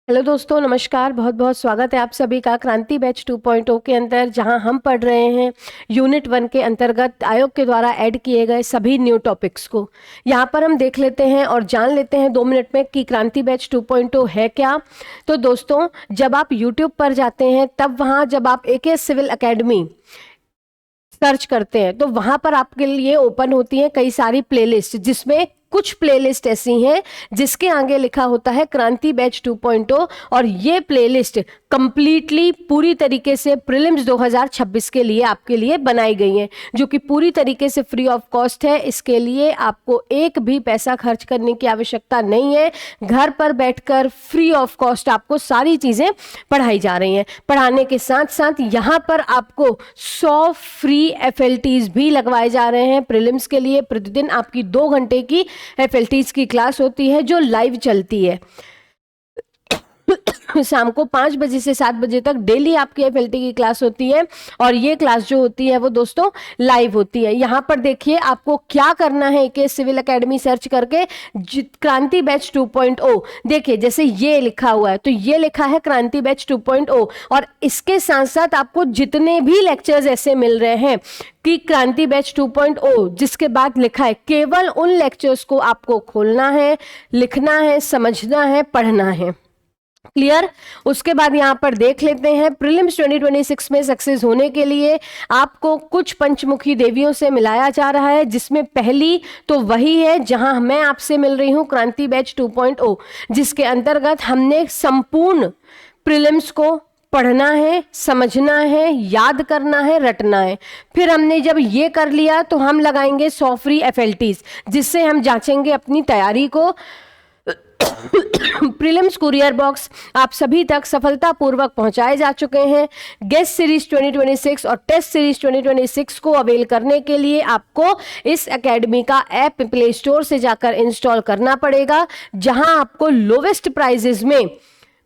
Hello दोस्तों, नमस्कार। बहुत बहुत स्वागत है आप सभी का क्रांति बैच 2.0 के अंदर, जहां हम पढ़ रहे हैं यूनिट 1 के अंतर्गत आयोग के द्वारा ऐड किए गए सभी न्यू टॉपिक्स को। यहां पर हम देख लेते हैं और जान लेते हैं 2 मिनट में कि क्रांति बैच 2.0 है क्या। तो दोस्तों, जब आप यूट्यूब पर जाते हैं तब वहां जब आप एके सिविल एकेडमी सर्च करते हैं तो वहां पर आपके लिए ओपन होती हैं कई सारी प्लेलिस्ट, जिसमें कुछ प्लेलिस्ट ऐसी हैं जिसके आगे लिखा होता है क्रांति बैच 2.0 और ये प्लेलिस्ट कंप्लीटली पूरी तरीके से प्रीलिम्स 2026 के लिए आपके लिए बनाई गई हैं, जो कि पूरी तरीके से फ्री ऑफ कॉस्ट है। इसके लिए आपको एक भी पैसा खर्च करने की आवश्यकता नहीं है। घर पर बैठकर फ्री ऑफ कॉस्ट आपको सारी चीज़ें पढ़ाई जा रही हैं। पढ़ाने के साथ साथ यहाँ पर आपको 100 फ्री FLTs भी लगवाए जा रहे हैं प्रीलिम्स के लिए। प्रतिदिन आपकी 2 घंटे की FLTs की क्लास होती है जो लाइव चलती है। शाम को 5 बजे से 7 बजे तक डेली आपकी FLT की क्लास होती है और ये क्लास जो होती है वो दोस्तों लाइव होती है। यहाँ पर देखिए आपको क्या करना है, एके सिविल एकेडमी सर्च करके क्रांति बैच 2.0 देखिए, जैसे ये लिखा हुआ है तो ये लिखा है क्रांति बैच 2.0 और इसके साथ साथ आपको जितने भी लेक्चर्स ऐसे मिल रहे हैं कि क्रांति बैच 2.0 जिसके बाद लिखा है, केवल उन लेक्चर्स को आपको खोलना है, लिखना है, समझना है, पढ़ना है। क्लियर। उसके बाद यहां पर देख लेते हैं प्रीलिम्स 2026 में सक्सेस होने के लिए आपको कुछ पंचमुखी देवियों से मिलाया जा रहा है, जिसमें पहली तो वही है जहां मैं आपसे मिल रही हूं क्रांति बैच 2.0, जिसके अंतर्गत हमने संपूर्ण प्रीलिम्स को पढ़ना है, समझना है, याद करना है, रटना है। फिर हमने जब ये कर लिया तो हम लगाएंगे 100 फ्री FLTs, जिससे हम जांचेंगे अपनी तैयारी को। प्रीलिम्स कुरियर बॉक्स आप सभी तक सफलतापूर्वक पहुंचाए जा चुके हैं। गेस्ट सीरीज 2026 और टेस्ट सीरीज 2026 को अवेल करने के लिए आपको इस एकेडमी का ऐप प्ले स्टोर से जाकर इंस्टॉल करना पड़ेगा, जहां आपको लोवेस्ट प्राइजेस में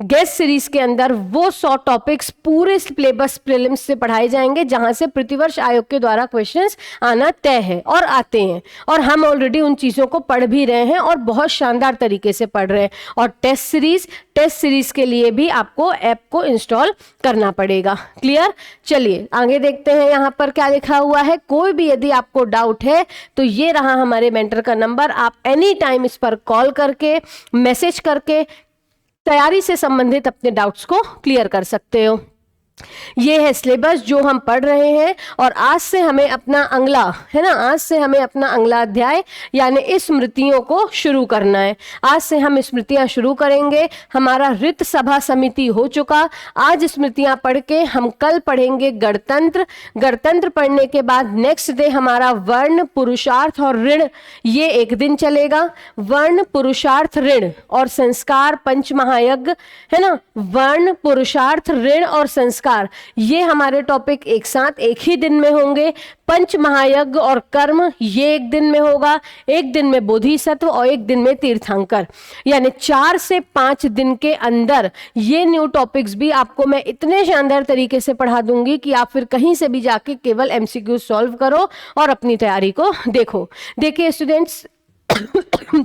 गेस्ट सीरीज के अंदर वो 100 टॉपिक्स पूरे सिलेबस प्रीलिम्स से पढ़ाए जाएंगे, जहां से प्रतिवर्ष आयोग के द्वारा क्वेश्चंस आना तय है और आते हैं, और हम ऑलरेडी उन चीज़ों को पढ़ भी रहे हैं और बहुत शानदार तरीके से पढ़ रहे हैं। और टेस्ट सीरीज के लिए भी आपको ऐप को इंस्टॉल करना पड़ेगा। क्लियर। चलिए आगे देखते हैं यहाँ पर क्या लिखा हुआ है। कोई भी यदि आपको डाउट है तो ये रहा हमारे मेंटर का नंबर, आप एनी टाइम इस पर कॉल करके, मैसेज करके तैयारी से संबंधित अपने डाउट्स को क्लियर कर सकते हो। ये है सिलेबस जो हम पढ़ रहे हैं और आज से हमें अपना अगला है ना, आज से हमें अपना अगला अध्याय यानी स्मृतियों को शुरू करना है। आज से हम स्मृतियां शुरू करेंगे। हमारा रित सभा समिति हो चुका। आज स्मृतियां पढ़ के हम कल पढ़ेंगे गणतंत्र। गणतंत्र पढ़ने के बाद नेक्स्ट डे हमारा वर्ण, पुरुषार्थ और ऋण, ये एक दिन चलेगा। वर्ण, पुरुषार्थ, ऋण और संस्कार, पंचमहायज्ञ है ना। वर्ण, पुरुषार्थ, ऋण और संस्कार, ये हमारे टॉपिक एक साथ एक ही दिन में होंगे। पंच महायज्ञ और कर्म ये एक दिन में होगा, एक दिन में बोधिसत्व और एक दिन में तीर्थंकर, यानी 4 से 5 दिन के अंदर ये न्यू टॉपिक्स भी आपको मैं इतने शानदार तरीके से पढ़ा दूंगी कि आप फिर कहीं से भी जाके केवल MCQ सॉल्व करो और अपनी तैयारी को देखो। देखिए स्टूडेंट्स,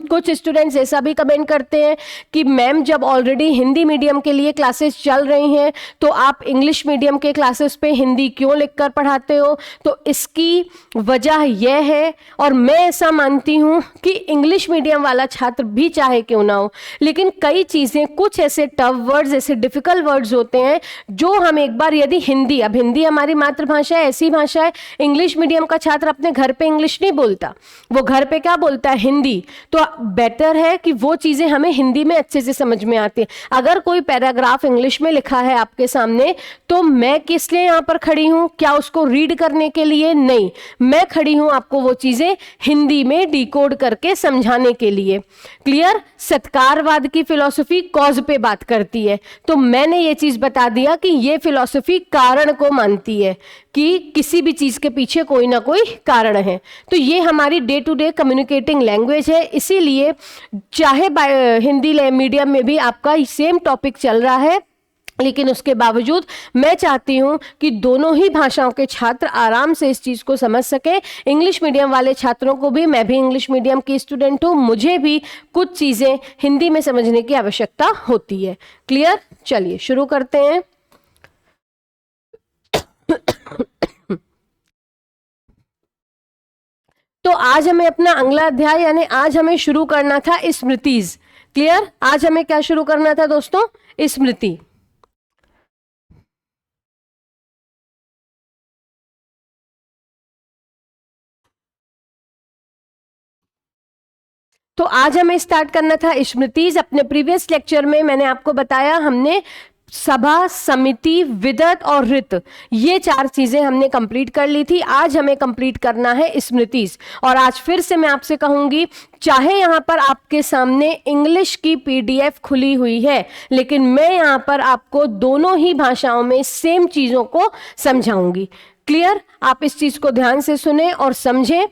कुछ स्टूडेंट्स ऐसा भी कमेंट करते हैं कि मैम जब ऑलरेडी हिंदी मीडियम के लिए क्लासेस चल रही हैं तो आप इंग्लिश मीडियम के क्लासेस पे हिंदी क्यों लिखकर पढ़ाते हो। तो इसकी वजह यह है, और मैं ऐसा मानती हूँ कि इंग्लिश मीडियम वाला छात्र भी चाहे क्यों ना हो, लेकिन कई चीज़ें, कुछ ऐसे टफ वर्ड्स, ऐसे डिफिकल्ट वर्ड्स होते हैं जो हम एक बार यदि हिंदी, अब हिंदी हमारी मातृभाषा है, ऐसी भाषा है, इंग्लिश मीडियम का छात्र अपने घर पे इंग्लिश नहीं बोलता, वो घर पे क्या बोलता है, हिंदी। तो बेटर है कि वो चीजें हमें हिंदी में अच्छे से समझ में आती है। अगर कोई पैराग्राफ इंग्लिश में लिखा है आपके सामने तो मैं किस लिए यहाँ पर खड़ी हूँ, क्या उसको रीड करने के लिए? नहीं, मैं खड़ी हूँ आपको वो चीजें हिंदी में डिकोड करके समझाने के लिए। क्लियर। सत्कारवाद की फिलॉसफी कॉज पे बात करती है, तो मैंने ये चीज बता दिया कि ये फिलॉसफी कारण को मानती है कि किसी भी चीज के पीछे कोई ना कोई कारण है। तो ये हमारी day to day communicating language है, इसीलिए चाहे हिंदी मीडियम में भी आपका सेम टॉपिक चल रहा है, लेकिन उसके बावजूद मैं चाहती हूं कि दोनों ही भाषाओं के छात्र आराम से इस चीज को समझ सके। इंग्लिश मीडियम वाले छात्रों को भी, मैं भी इंग्लिश मीडियम की स्टूडेंट हूं, मुझे भी कुछ चीजें हिंदी में समझने की आवश्यकता होती है। क्लियर? चलिए शुरू करते हैं। तो आज हमें अपना अगला अध्याय यानी आज हमें शुरू करना था स्मृतिज। क्लियर? आज हमें क्या शुरू करना था दोस्तों? स्मृति। तो आज हमें स्टार्ट करना था स्मृतिज। अपने प्रीवियस लेक्चर में मैंने आपको बताया, हमने सभा, समिति, विदत और ऋत, ये 4 चीजें हमने कंप्लीट कर ली थी। आज हमें कंप्लीट करना है स्मृतिज। और आज फिर से मैं आपसे कहूंगी, चाहे यहां पर आपके सामने इंग्लिश की पीडीएफ खुली हुई है, लेकिन मैं यहां पर आपको दोनों ही भाषाओं में सेम चीजों को समझाऊंगी। क्लियर? आप इस चीज को ध्यान से सुने और समझें।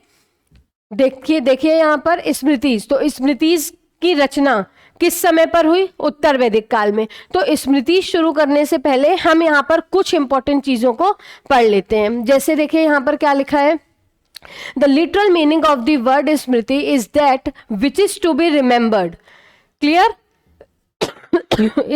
देखिए यहां पर स्मृतिज। तो स्मृतिज की रचना किस समय पर हुई? उत्तर वैदिक काल में। तो स्मृति शुरू करने से पहले हम यहां पर कुछ इंपॉर्टेंट चीजों को पढ़ लेते हैं। जैसे देखिए यहां पर क्या लिखा है, the literal meaning of the word smriti is that which is to be remembered. Clear?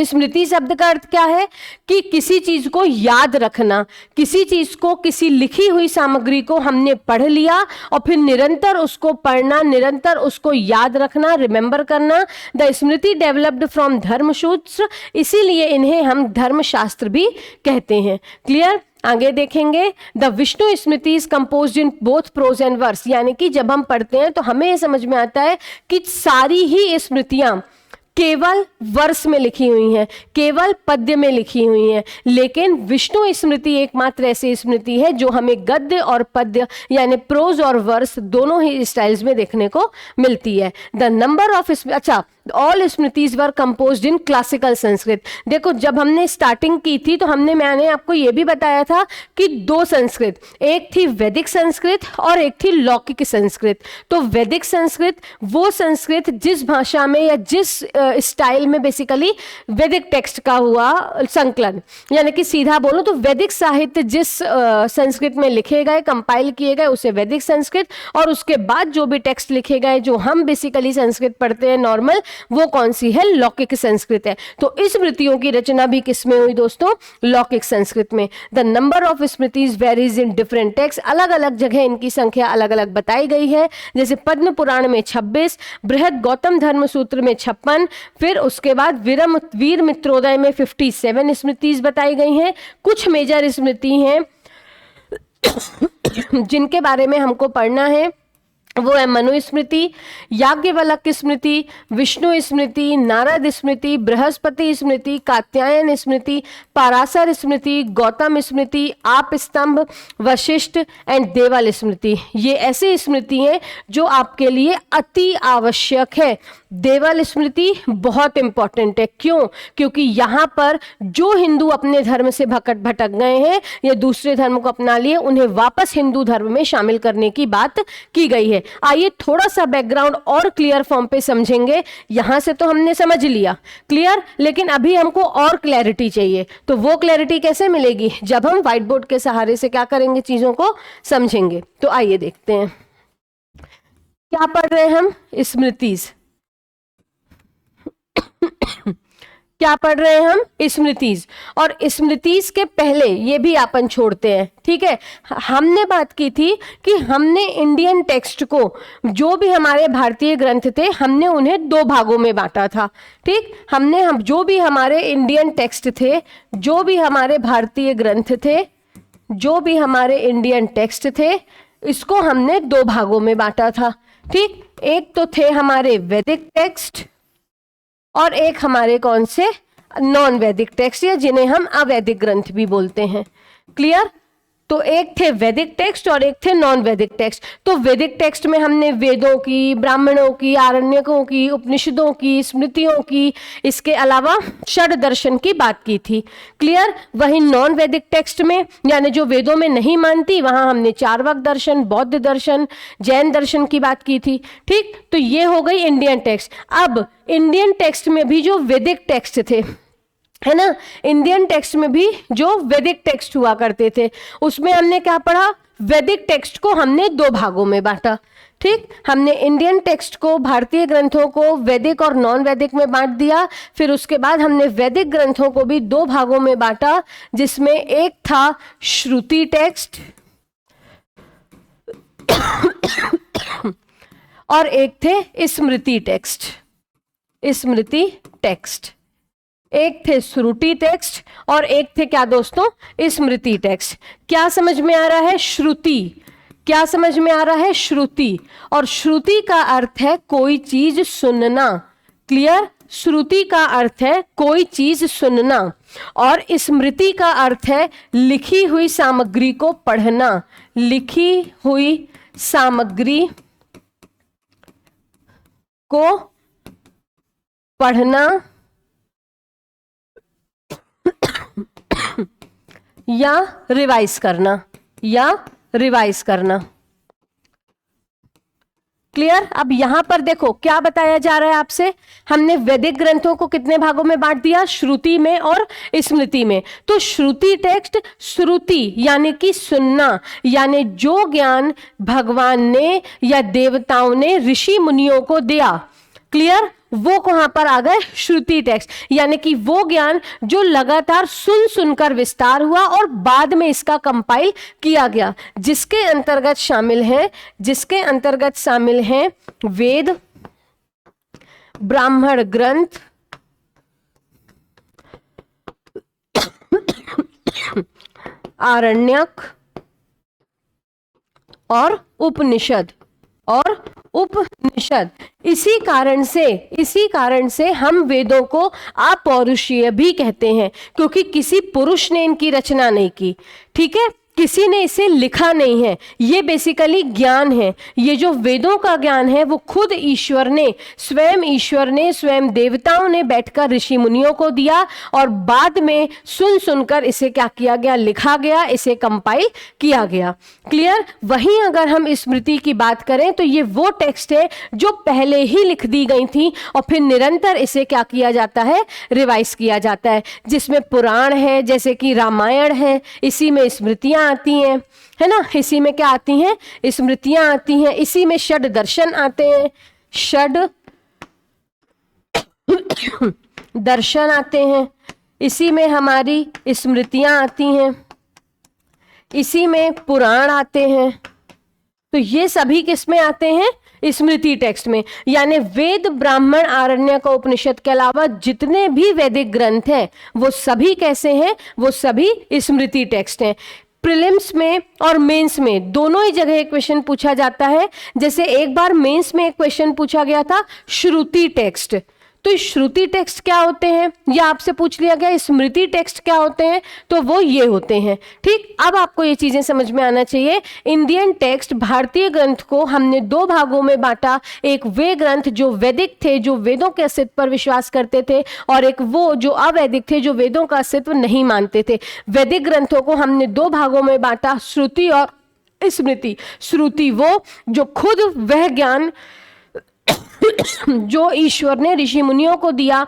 Smriti शब्द का अर्थ क्या है कि किसी चीज को याद रखना, किसी चीज को, किसी लिखी हुई सामग्री को हमने पढ़ लिया और फिर निरंतर उसको पढ़ना, निरंतर उसको याद रखना, रिमेंबर करना। द स्मृति डेवलप्ड फ्रॉम धर्मसूत्र, इसीलिए इन्हें हम धर्मशास्त्र भी कहते हैं। क्लियर? आगे देखेंगे, the Vishnu Smriti is composed in both prose and verse, यानी कि जब हम पढ़ते हैं तो हमें समझ में आता है कि सारी ही स्मृतियां केवल वर्ष में लिखी हुई हैं, केवल पद्य में लिखी हुई हैं, लेकिन विष्णु स्मृति एकमात्र ऐसी स्मृति है जो हमें गद्य और पद्य यानी प्रोज और वर्स दोनों ही स्टाइल्स में देखने को मिलती है। द नंबर ऑफ, अच्छा, all smritis were composed in classical Sanskrit. देखो जब हमने स्टार्टिंग की थी तो मैंने आपको यह भी बताया था कि 2 संस्कृत, एक थी वैदिक संस्कृत और एक थी लौकिक संस्कृत। तो वैदिक संस्कृत वो संस्कृत जिस भाषा में या जिस स्टाइल में बेसिकली वैदिक टेक्स्ट का हुआ संकलन, यानी कि सीधा बोलो तो वैदिक साहित्य जिस संस्कृत में लिखे गए, कंपाइल किए गए, उसे वैदिक संस्कृत, और उसके बाद जो भी टेक्स्ट लिखे गए जो हम बेसिकली संस्कृत पढ़ते हैं नॉर्मल, वो कौन सी है? लौकिक संस्कृत है। तो इस स्मृतियों की रचना भी किसमें हुई दोस्तों? लौकिक संस्कृत में। The number of smritis varies in different text, अलग अलग जगह इनकी संख्या अलग अलग बताई गई है। जैसे पद्म पुराण में 26, बृहद गौतम धर्म सूत्र में 56, फिर उसके बाद वीर मित्रोदय में 57 स्मृतिज बताई गई हैं। कुछ मेजर स्मृति हैं जिनके बारे में हमको पढ़ना है, वो है मनु स्मृति, याज्ञवल्क स्मृति, विष्णु स्मृति, नारद स्मृति, बृहस्पति स्मृति, कात्यायन स्मृति, पाराशर स्मृति, गौतम स्मृति, आप स्तंभ, वशिष्ठ एंड देवल स्मृति। ये ऐसी स्मृति हैं जो आपके लिए अति आवश्यक है। देवल स्मृति बहुत इंपॉर्टेंट है। क्यों? क्योंकि यहाँ पर जो हिंदू अपने धर्म से भटक गए हैं या दूसरे धर्म को अपना लिए, उन्हें वापस हिंदू धर्म में शामिल करने की बात की गई है। आइए थोड़ा सा बैकग्राउंड और क्लियर फॉर्म पे समझेंगे। यहां से तो हमने समझ लिया क्लियर, लेकिन अभी हमको और क्लैरिटी चाहिए। तो वो क्लैरिटी कैसे मिलेगी? जब हम व्हाइट बोर्ड के सहारे से क्या करेंगे, चीजों को समझेंगे। तो आइए देखते हैं क्या पढ़ रहे हैं हम। स्मृतिज क्या पढ़ रहे हैं हम? स्मृतिज। और स्मृतिज के पहले ये भी अपन छोड़ते हैं, ठीक है। हमने बात की थी कि हमने इंडियन टेक्स्ट को, जो भी हमारे भारतीय ग्रंथ थे, हमने उन्हें 2 भागों में बांटा था, ठीक। हम जो भी हमारे इंडियन टेक्स्ट थे, जो भी हमारे भारतीय ग्रंथ थे, जो भी हमारे इंडियन टेक्स्ट थे, इसको हमने 2 भागों में बांटा था, ठीक। एक तो थे हमारे वैदिक टेक्स्ट और एक हमारे कौन से? नॉन वैदिक टेक्स्ट, या जिन्हें हम अवैदिक ग्रंथ भी बोलते हैं। क्लियर? तो एक थे वैदिक टेक्स्ट और एक थे नॉन वैदिक टेक्स्ट। तो वैदिक टेक्स्ट में हमने वेदों की, ब्राह्मणों की, आरण्यकों की, उपनिषदों की, स्मृतियों की, इसके अलावा षड दर्शन की बात की थी। क्लियर? वहीं नॉन वैदिक टेक्स्ट में, यानी जो वेदों में नहीं मानती, वहां हमने चार्वाक दर्शन, बौद्ध दर्शन, जैन दर्शन की बात की थी, ठीक। तो ये हो गई इंडियन टेक्स्ट। अब इंडियन टेक्स्ट में भी जो वैदिक टेक्स्ट थे, है ना। इंडियन टेक्स्ट में भी जो वैदिक टेक्स्ट हुआ करते थे उसमें हमने क्या पढ़ा, वैदिक टेक्स्ट को हमने दो भागों में बांटा। ठीक, हमने इंडियन टेक्स्ट को, भारतीय ग्रंथों को वैदिक और नॉन वैदिक में बांट दिया। फिर उसके बाद हमने वैदिक ग्रंथों को भी दो भागों में बांटा, जिसमें एक था श्रुति टेक्स्ट और एक थे स्मृति टेक्स्ट। स्मृति टेक्स्ट, एक थे श्रुति टेक्स्ट और एक थे क्या दोस्तों, स्मृति टेक्स्ट। क्या समझ में आ रहा है, श्रुति, क्या समझ में आ रहा है, श्रुति। और श्रुति का अर्थ है कोई चीज सुनना, क्लियर। श्रुति का अर्थ है कोई चीज सुनना और स्मृति का अर्थ है लिखी हुई सामग्री को पढ़ना, लिखी हुई सामग्री को पढ़ना या रिवाइज करना, या रिवाइज करना। क्लियर। अब यहां पर देखो क्या बताया जा रहा है आपसे, हमने वैदिक ग्रंथों को कितने भागों में बांट दिया, श्रुति में और स्मृति में। तो श्रुति टेक्स्ट, श्रुति यानी कि सुनना, यानी जो ज्ञान भगवान ने या देवताओं ने ऋषि मुनियों को दिया, क्लियर, वो कहां पर आ गए, श्रुति टेक्स्ट। यानी कि वो ज्ञान जो लगातार सुन सुनकर विस्तार हुआ और बाद में इसका कंपाइल किया गया, जिसके अंतर्गत शामिल है, जिसके अंतर्गत शामिल हैं वेद, ब्राह्मण ग्रंथ, आरण्यक और उपनिषद, और उपनिषद। इसी कारण से हम वेदों को अपौरुषीय भी कहते हैं, क्योंकि किसी पुरुष ने इनकी रचना नहीं की, ठीक है, किसी ने इसे लिखा नहीं है। ये बेसिकली ज्ञान है, ये जो वेदों का ज्ञान है वो खुद ईश्वर ने स्वयं देवताओं ने बैठकर ऋषि मुनियों को दिया और बाद में सुन सुनकर इसे क्या किया गया, लिखा गया, इसे कंपाइल किया गया। क्लियर। वहीं अगर हम स्मृति की बात करें तो ये वो टेक्स्ट है जो पहले ही लिख दी गई थी और फिर निरंतर इसे क्या किया जाता है, रिवाइज किया जाता है, जिसमें पुराण है, जैसे कि रामायण है, इसी में स्मृतियां आती हैं, है ना। इसी में क्या आती हैं, स्मृतियां आती हैं। इसी में षड दर्शन आते हैं, षड दर्शन आते हैं, इसी में हमारी स्मृतियां आती हैं, इसी में पुराण आते हैं। तो ये सभी किस में आते हैं, स्मृति टेक्स्ट में। यानी वेद, ब्राह्मण, आरण्यक और उपनिषद के अलावा जितने भी वैदिक ग्रंथ हैं वो सभी कैसे हैं, वो सभी स्मृति टेक्स्ट हैं। प्रीलिम्स में और मेंस में दोनों ही जगह एक क्वेश्चन पूछा जाता है। जैसे एक बार मेंस में एक क्वेश्चन पूछा गया था श्रुति टेक्स्ट, तो श्रुति टेक्स्ट क्या होते हैं, या आपसे पूछ लिया गया स्मृति टेक्स्ट क्या होते हैं, तो वो ये होते हैं। ठीक, अब आपको ये चीजें समझ में आना चाहिए। इंडियन टेक्स्ट, भारतीय ग्रंथ को हमने दो भागों में बांटा, एक वे ग्रंथ जो वैदिक थे, जो वेदों के अस्तित्व पर विश्वास करते थे, और एक वो जो अवैदिक थे, जो वेदों का अस्तित्व नहीं मानते थे। वैदिक ग्रंथों को हमने दो भागों में बांटा, श्रुति और स्मृति। श्रुति वो जो खुद वह ज्ञान जो ईश्वर ने ऋषि मुनियों को दिया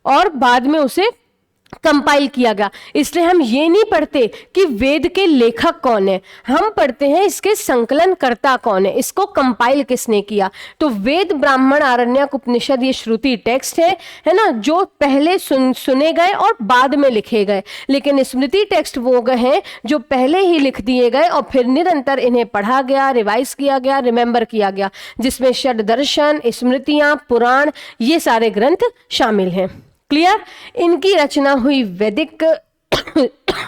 और बाद में उसे कंपाइल किया गया। इसलिए हम ये नहीं पढ़ते कि वेद के लेखक कौन है, हम पढ़ते हैं इसके संकलन करता कौन है, इसको कंपाइल किसने किया। तो वेद, ब्राह्मण, आरण्यक, उपनिषद ये श्रुति टेक्स्ट है ना, जो पहले सुने गए और बाद में लिखे गए। लेकिन स्मृति टेक्स्ट वो गए हैं जो पहले ही लिख दिए गए और फिर निरंतर इन्हें पढ़ा गया, रिवाइज किया गया, रिमेंबर किया गया, जिसमें षड दर्शन, स्मृतियां, पुराण ये सारे ग्रंथ शामिल हैं। क्लियर। इनकी रचना हुई वैदिक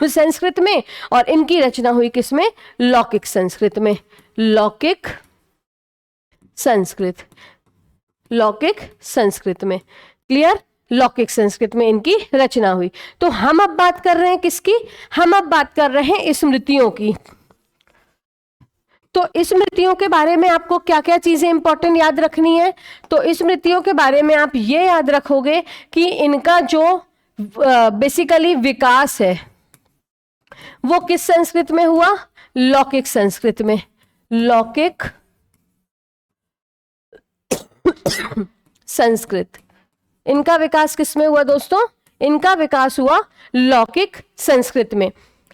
संस्कृत में और इनकी रचना हुई किसमें, लौकिक संस्कृत में। लौकिक संस्कृत, लौकिक संस्कृत में। क्लियर। लौकिक संस्कृत में इनकी रचना हुई। तो हम अब बात कर रहे हैं किसकी, हम अब बात कर रहे हैं स्मृतियों की। तो स्मृतियों के बारे में आपको क्या क्या चीजें इंपॉर्टेंट याद रखनी है, तो स्मृतियों के बारे में आप ये याद रखोगे कि इनका जो बेसिकली विकास है वो किस संस्कृत में हुआ, लौकिक संस्कृत में। लौकिक संस्कृत, इनका विकास किस में हुआ दोस्तों, इनका विकास हुआ लौकिक संस्कृत में,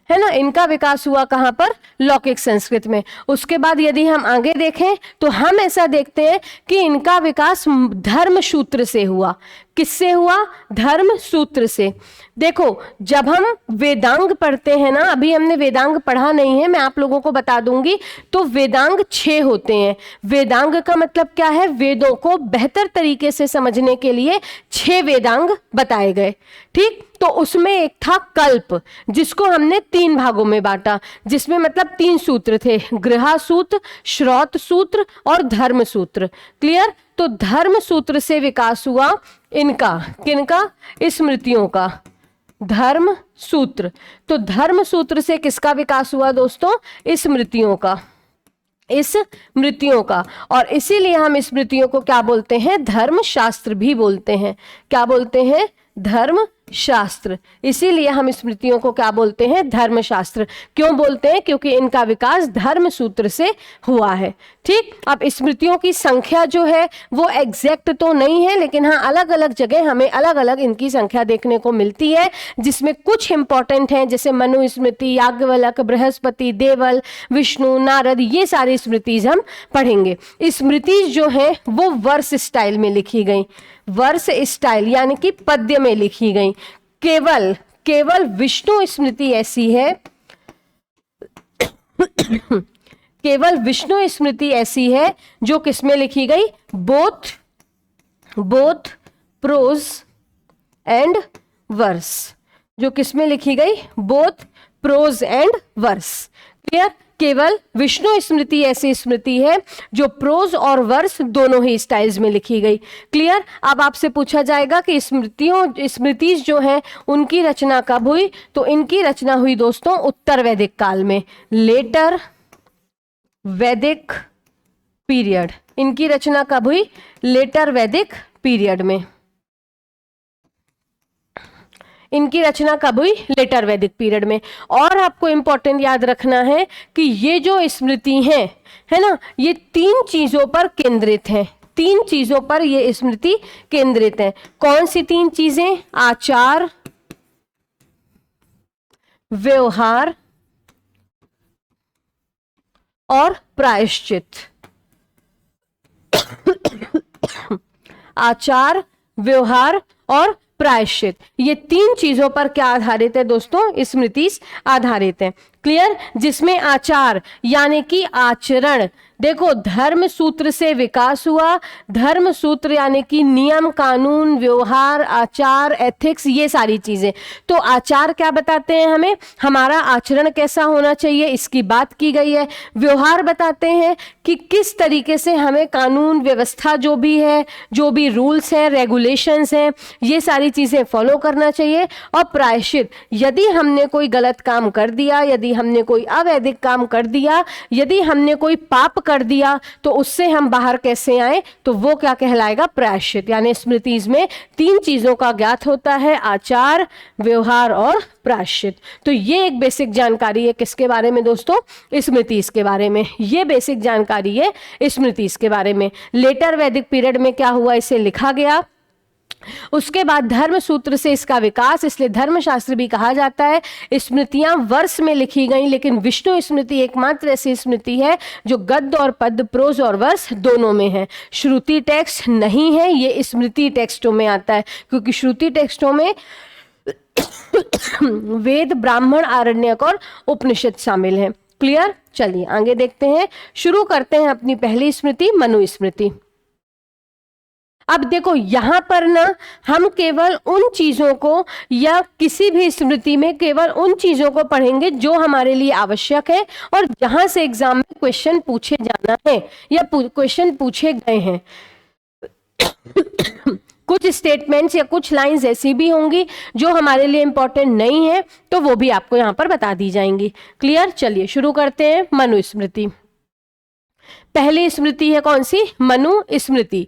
है ना। इनका विकास हुआ कहाँ पर? लौकिक संस्कृत में। उसके बाद यदि हम आगे देखें तो हम ऐसा देखते हैं कि इनका विकास धर्म सूत्र से हुआ। किससे हुआ? धर्म सूत्र से। देखो जब हम वेदांग पढ़ते हैं ना, अभी हमने वेदांग पढ़ा नहीं है, मैं आप लोगों को बता दूंगी, तो वेदांग 6 होते हैं। वेदांग का मतलब क्या है? वेदों को बेहतर तरीके से समझने के लिए 6 वेदांग बताए गए, ठीक। तो उसमें एक था कल्प, जिसको हमने 3 भागों में बांटा, जिसमें मतलब 3 सूत्र थे, गृहा सूत्र, श्रौत सूत्र और धर्म सूत्र। क्लियर? तो धर्म सूत्र से विकास हुआ इनका, किनका? स्मृतियों का। धर्म सूत्र, तो धर्म सूत्र से किसका विकास हुआ दोस्तों? स्मृतियों का, स्मृतियों का। और इसीलिए हम स्मृतियों को क्या बोलते हैं? धर्म शास्त्र भी बोलते हैं। क्या बोलते हैं? धर्म शास्त्र। इसीलिए हम स्मृतियों को क्या बोलते हैं? धर्म शास्त्र। क्यों बोलते हैं? क्योंकि इनका विकास धर्म सूत्र से हुआ है, ठीक। अब स्मृतियों की संख्या जो है वो एग्जैक्ट तो नहीं है, लेकिन हाँ अलग अलग जगह हमें अलग अलग इनकी संख्या देखने को मिलती है, जिसमें कुछ इंपॉर्टेंट हैं, जैसे मनु स्मृति, याज्ञवल्क्य, बृहस्पति, देवल, विष्णु, नारद, ये सारी स्मृतिज हम पढ़ेंगे। स्मृतिज जो है वो वर्स स्टाइल में लिखी गई, वर्स स्टाइल यानी कि पद्य में लिखी गई। केवल विष्णु स्मृति ऐसी है केवल विष्णु स्मृति ऐसी है जो किसमें लिखी गई? Both prose and verse. जो किसमें लिखी गई? Both prose and verse. Clear? केवल विष्णु स्मृति ऐसी स्मृति है जो प्रोज और वर्स दोनों ही स्टाइल्स में लिखी गई। क्लियर? अब आपसे पूछा जाएगा कि स्मृतिज जो है उनकी रचना कब हुई? तो इनकी रचना हुई दोस्तों उत्तर वैदिक काल में, लेटर वैदिक पीरियड। इनकी रचना कब हुई? लेटर वैदिक पीरियड में। इनकी रचना कब हुई? लेटर वैदिक पीरियड में। और आपको इंपॉर्टेंट याद रखना है कि ये जो स्मृति हैं, है ना, ये 3 चीजों पर केंद्रित हैं। 3 चीजों पर ये स्मृति केंद्रित है। कौन सी 3 चीजें? आचार, व्यवहार और प्रायश्चित। आचार, व्यवहार और प्रायश्चित, ये 3 चीजों पर क्या आधारित है दोस्तों? स्मृति आधारित है। क्लियर? जिसमें आचार यानी कि आचरण, देखो धर्म सूत्र से विकास हुआ। धर्म सूत्र यानी कि नियम, कानून, व्यवहार, आचार, एथिक्स, ये सारी चीजें। तो आचार क्या बताते हैं हमें? हमारा आचरण कैसा होना चाहिए, इसकी बात की गई है। व्यवहार बताते हैं कि किस तरीके से हमें कानून व्यवस्था जो भी है, जो भी रूल्स हैं, रेगुलेशंस हैं, ये सारी चीजें फॉलो करना चाहिए। और प्रायश्चित, यदि हमने कोई गलत काम कर दिया, यदि हमने कोई अवैधिक काम कर दिया, यदि हमने कोई पाप कर दिया, तो उससे हम बाहर कैसे आए? तो वो क्या कहलाएगा? प्रायश्चित। यानी स्मृतिज में 3 चीजों का ज्ञात होता है, आचार, व्यवहार और प्रायश्चित। तो ये एक बेसिक जानकारी है किसके बारे में दोस्तों? स्मृतिज के बारे में। ये बेसिक जानकारी है स्मृतिज के बारे में। लेटर वैदिक पीरियड में क्या हुआ, इसे लिखा गया। उसके बाद धर्म सूत्र से इसका विकास, इसलिए धर्मशास्त्र भी कहा जाता है। स्मृतियां वर्ष में लिखी गई, लेकिन विष्णु स्मृति एकमात्र ऐसी स्मृति है जो गद्य और पद्य, प्रोज और वर्ष दोनों में है। श्रुति टेक्स्ट नहीं है, ये स्मृति टेक्स्टों में आता है, क्योंकि श्रुति टेक्स्टों में वेद, ब्राह्मण, आरण्यक और उपनिषद शामिल हैं। क्लियर? चलिए आगे देखते हैं। शुरू करते हैं अपनी पहली स्मृति, मनु स्मृति। अब देखो यहां पर ना हम केवल उन चीजों को, या किसी भी स्मृति में केवल उन चीजों को पढ़ेंगे जो हमारे लिए आवश्यक है और जहां से एग्जाम में क्वेश्चन पूछे जाना है या क्वेश्चन पूछे गए हैं। कुछ स्टेटमेंट्स या कुछ लाइंस ऐसी भी होंगी जो हमारे लिए इंपॉर्टेंट नहीं है, तो वो भी आपको यहां पर बता दी जाएंगी। क्लियर? चलिए शुरू करते हैं। मनु स्मृति, पहली स्मृति है कौन सी? मनु स्मृति।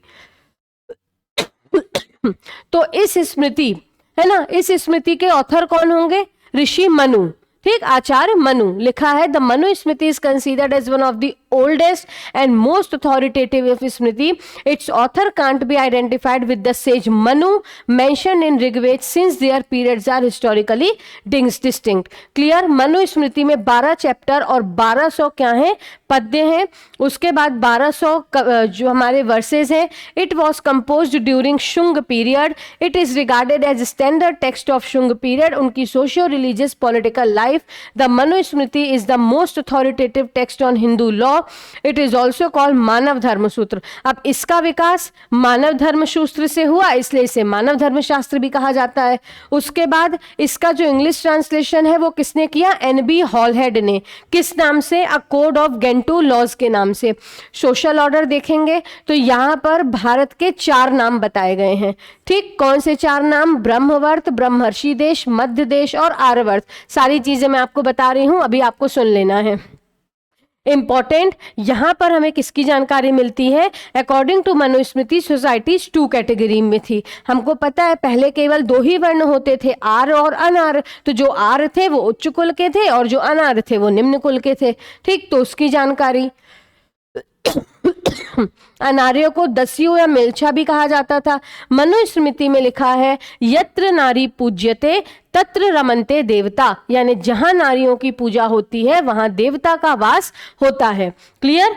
तो इस स्मृति, है ना, इस स्मृति के ऑथर कौन होंगे? ऋषि मनु, ठीक, आचार्य मनु। लिखा है the Manu Smriti is considered as one of the oldest and most authoritative of Smriti. Its author can't be identified with the sage Manu mentioned in Rigved since their periods are historically distinct. Clear? Manu Smriti में 12 chapter और 1200 क्या हैं, पद्य हैं. उसके बाद 1200 जो हमारे वर्सेस हैं. It was composed during Shunga period. It is regarded as standard text of Shunga period. उनकी socio religious political life. The Manu Smriti is the most authoritative text on Hindu law. It is also called Manav Dharma Sutra. अब इसका विकास मानव धर्म सूत्र से हुआ, इसलिए इसे मानव धर्म शास्त्र भी कहा जाता है. उसके बाद इसका जो इंग्लिश ट्रांसलेशन है वो किसने किया? एनबी हॉलहेड ने. किस नाम से? A code of Gentoo laws के नाम से. सोशल ऑर्डर देखेंगे तो यहां पर भारत के 4 नाम बताए गए हैं. ठीक, कौन से 4 नाम? ब्रह्मवर्त, ब्रह्मर्षि देश, मध्य देश और आर्यवर्त. सारी चीजें मैं आपको बता रही हूं, अभी आपको सुन लेना है. इंपॉर्टेंट, यहां पर हमें किसकी जानकारी मिलती है? According to Manusmriti societies 2 category में थी. हमको पता है पहले केवल 2 ही वर्ण होते थे, आर्य और अनार्य. तो जो आर्य थे वो उच्च कुल के थे और जो अनार्य थे वो निम्न कुल के थे. ठीक, तो उसकी जानकारी. अनार्यों को दस्यु या मेलछा भी कहा जाता था. मनुस्मृति में लिखा है यत्र नारी पूज्यते तत्र रमन्ते देवता, यानी जहां नारियों की पूजा होती है वहां देवता का वास होता है. क्लियर?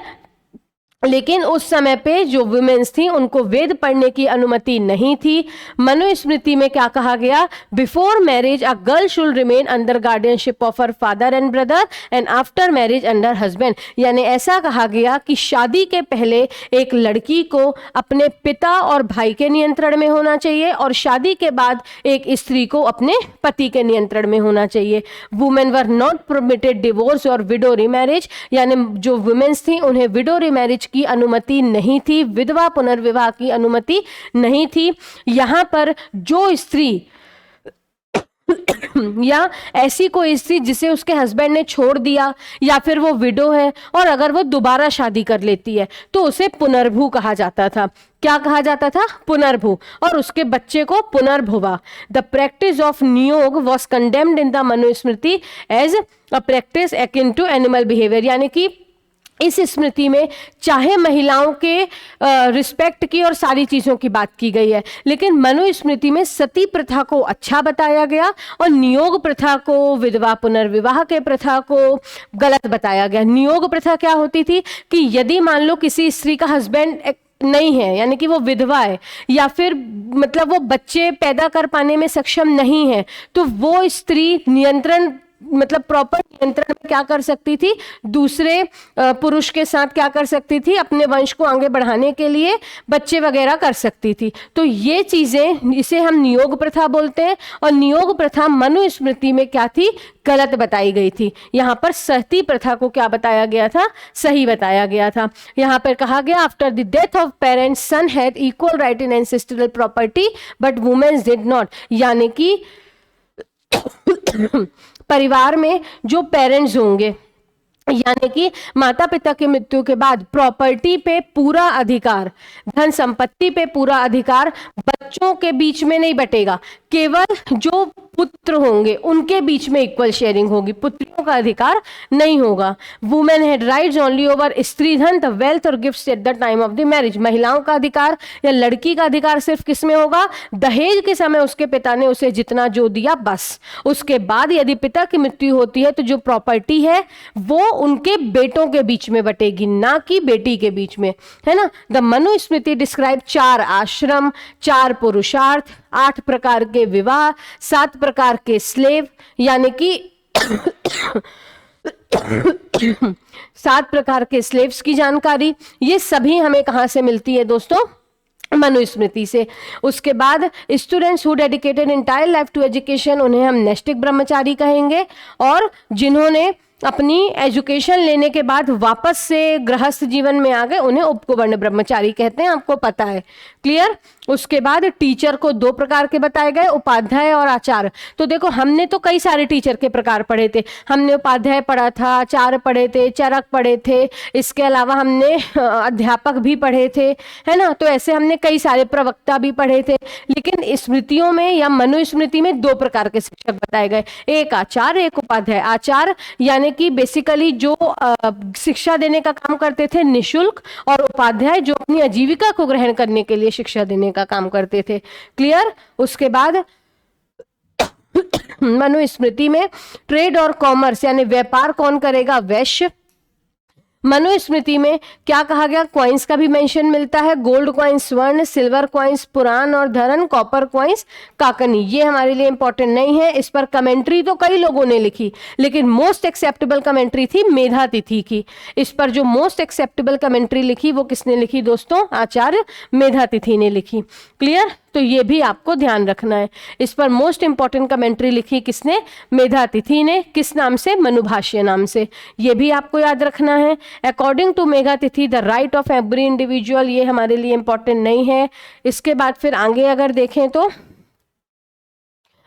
लेकिन उस समय पे जो वुमेन्स थी उनको वेद पढ़ने की अनुमति नहीं थी. मनुस्मृति में क्या कहा गया? Before marriage a girl should remain under guardianship of her father and brother and after marriage under husband. यानी ऐसा कहा गया कि शादी के पहले एक लड़की को अपने पिता और भाई के नियंत्रण में होना चाहिए और शादी के बाद एक स्त्री को अपने पति के नियंत्रण में होना चाहिए. Women were not permitted divorce और विडो रीमैरिज, यानी जो वुमेन्स थी उन्हें विडो रीमैरिज की अनुमति नहीं थी, विधवा पुनर्विवाह की अनुमति नहीं थी. यहां पर जो स्त्री या ऐसी कोई स्त्री जिसे उसके हस्बैंड ने छोड़ दिया या फिर वो विडो है और अगर वो दोबारा शादी कर लेती है तो उसे पुनर्भू कहा जाता था. क्या कहा जाता था? पुनर्भू. और उसके बच्चे को पुनर्भुवा. The practice of niyoga was condemned in the Manusmriti as a practice akin to animal behaviour. यानी कि इस स्मृति में चाहे महिलाओं के रिस्पेक्ट की और सारी चीजों की बात की गई है, लेकिन मनुस्मृति में सती प्रथा को अच्छा बताया गया और नियोग प्रथा को, विधवा पुनर्विवाह के प्रथा को गलत बताया गया. नियोग प्रथा क्या होती थी कि यदि मान लो किसी स्त्री का हस्बैंड नहीं है, यानी कि वो विधवा है या फिर मतलब वो बच्चे पैदा कर पाने में सक्षम नहीं है, तो वो स्त्री नियंत्रण मतलब प्रॉपर नियंत्रण में क्या कर सकती थी? दूसरे पुरुष के साथ क्या कर सकती थी? अपने वंश को आगे बढ़ाने के लिए बच्चे वगैरह कर सकती थी. तो ये चीजें, इसे हम नियोग प्रथा बोलते हैं. और नियोग प्रथा मनुस्मृति में क्या थी? गलत बताई गई थी. यहाँ पर सती प्रथा को क्या बताया गया था? सही बताया गया था. यहाँ पर कहा गया after the death of parents son had equal right in ancestral property but womens did not. यानी कि परिवार में जो पेरेंट्स होंगे, यानी कि माता पिता की मृत्यु के बाद प्रॉपर्टी पे पूरा अधिकार, धन संपत्ति पे पूरा अधिकार बच्चों के बीच में नहीं बटेगा. केवल जो पुत्र होंगे उनके बीच में इक्वल शेयरिंग होगी, पुत्रियों का अधिकार नहीं होगा. Women had rights only over स्त्री धन, द वेल्थ और gifts at the time of the marriage. महिलाओं का अधिकार या लड़की का अधिकार सिर्फ किसमें होगा? दहेज के समय उसके पिता ने उसे जितना जो दिया बस. उसके बाद यदि पिता की मृत्यु होती है तो जो प्रॉपर्टी है वो उनके बेटों के बीच में बटेगी, ना कि बेटी के बीच में, है ना. द मनुस्मृति डिस्क्राइब 4 आश्रम, 4 पुरुषार्थ, 8 प्रकार के विवाह, 7 प्रकार के स्लेव, यानी कि 7 प्रकार के स्लेव्स की जानकारी. ये सभी हमें कहां से मिलती है दोस्तों? मनुस्मृति से. उसके बाद students who dedicated entire life to education, उन्हें हम नैष्टिक ब्रह्मचारी कहेंगे. और जिन्होंने अपनी एजुकेशन लेने के बाद वापस से गृहस्थ जीवन में आ गए उन्हें उपकुवर्ण ब्रह्मचारी कहते हैं. आपको पता है. क्लियर? उसके बाद टीचर को 2 प्रकार के बताए गए, उपाध्याय और आचार्य. तो देखो हमने तो कई सारे टीचर के प्रकार पढ़े थे. हमने उपाध्याय पढ़ा था, आचार्य पढ़े थे, चरक पढ़े थे, इसके अलावा हमने अध्यापक भी पढ़े थे, है ना. तो ऐसे हमने कई सारे प्रवक्ता भी पढ़े थे. लेकिन स्मृतियों में या मनुस्मृति में 2 प्रकार के शिक्षक बताए गए, एक आचार्य एक उपाध्याय. आचार्य यानी कि बेसिकली जो शिक्षा देने का काम करते थे निशुल्क, और उपाध्याय जो अपनी आजीविका को ग्रहण करने के लिए शिक्षा देने का काम करते थे। क्लियर। उसके बाद मनुस्मृति में ट्रेड और कॉमर्स यानी व्यापार कौन करेगा? वैश्य। मनुस्मृति में क्या कहा गया? क्वाइंस का भी मेंशन मिलता है, गोल्ड क्वाइंस स्वर्ण, सिल्वर क्वाइंस पुराण और धरन, कॉपर क्वाइंस काकनी। ये हमारे लिए इंपॉर्टेंट नहीं है। इस पर कमेंट्री तो कई लोगों ने लिखी, लेकिन मोस्ट एक्सेप्टेबल कमेंट्री थी मेधातिथि की। इस पर जो मोस्ट एक्सेप्टेबल कमेंट्री लिखी वो किसने लिखी दोस्तों? आचार्य मेधातिथि ने लिखी। क्लियर। तो ये भी आपको ध्यान रखना है। इस पर मोस्ट इंपॉर्टेंट कमेंट्री लिखी किसने? मेधातिथि ने। किस नाम से? मनुभाष्य नाम से। ये भी आपको याद रखना है। According to Medhatithi the right of every individual, ये हमारे लिए इंपॉर्टेंट नहीं है। इसके बाद फिर आगे अगर देखें तो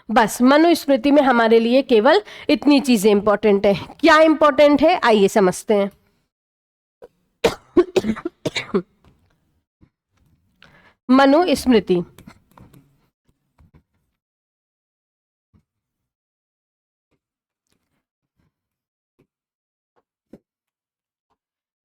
बस मनुस्मृति में हमारे लिए केवल इतनी चीजें इंपॉर्टेंट है। क्या इंपॉर्टेंट है आइए समझते हैं। मनुस्मृति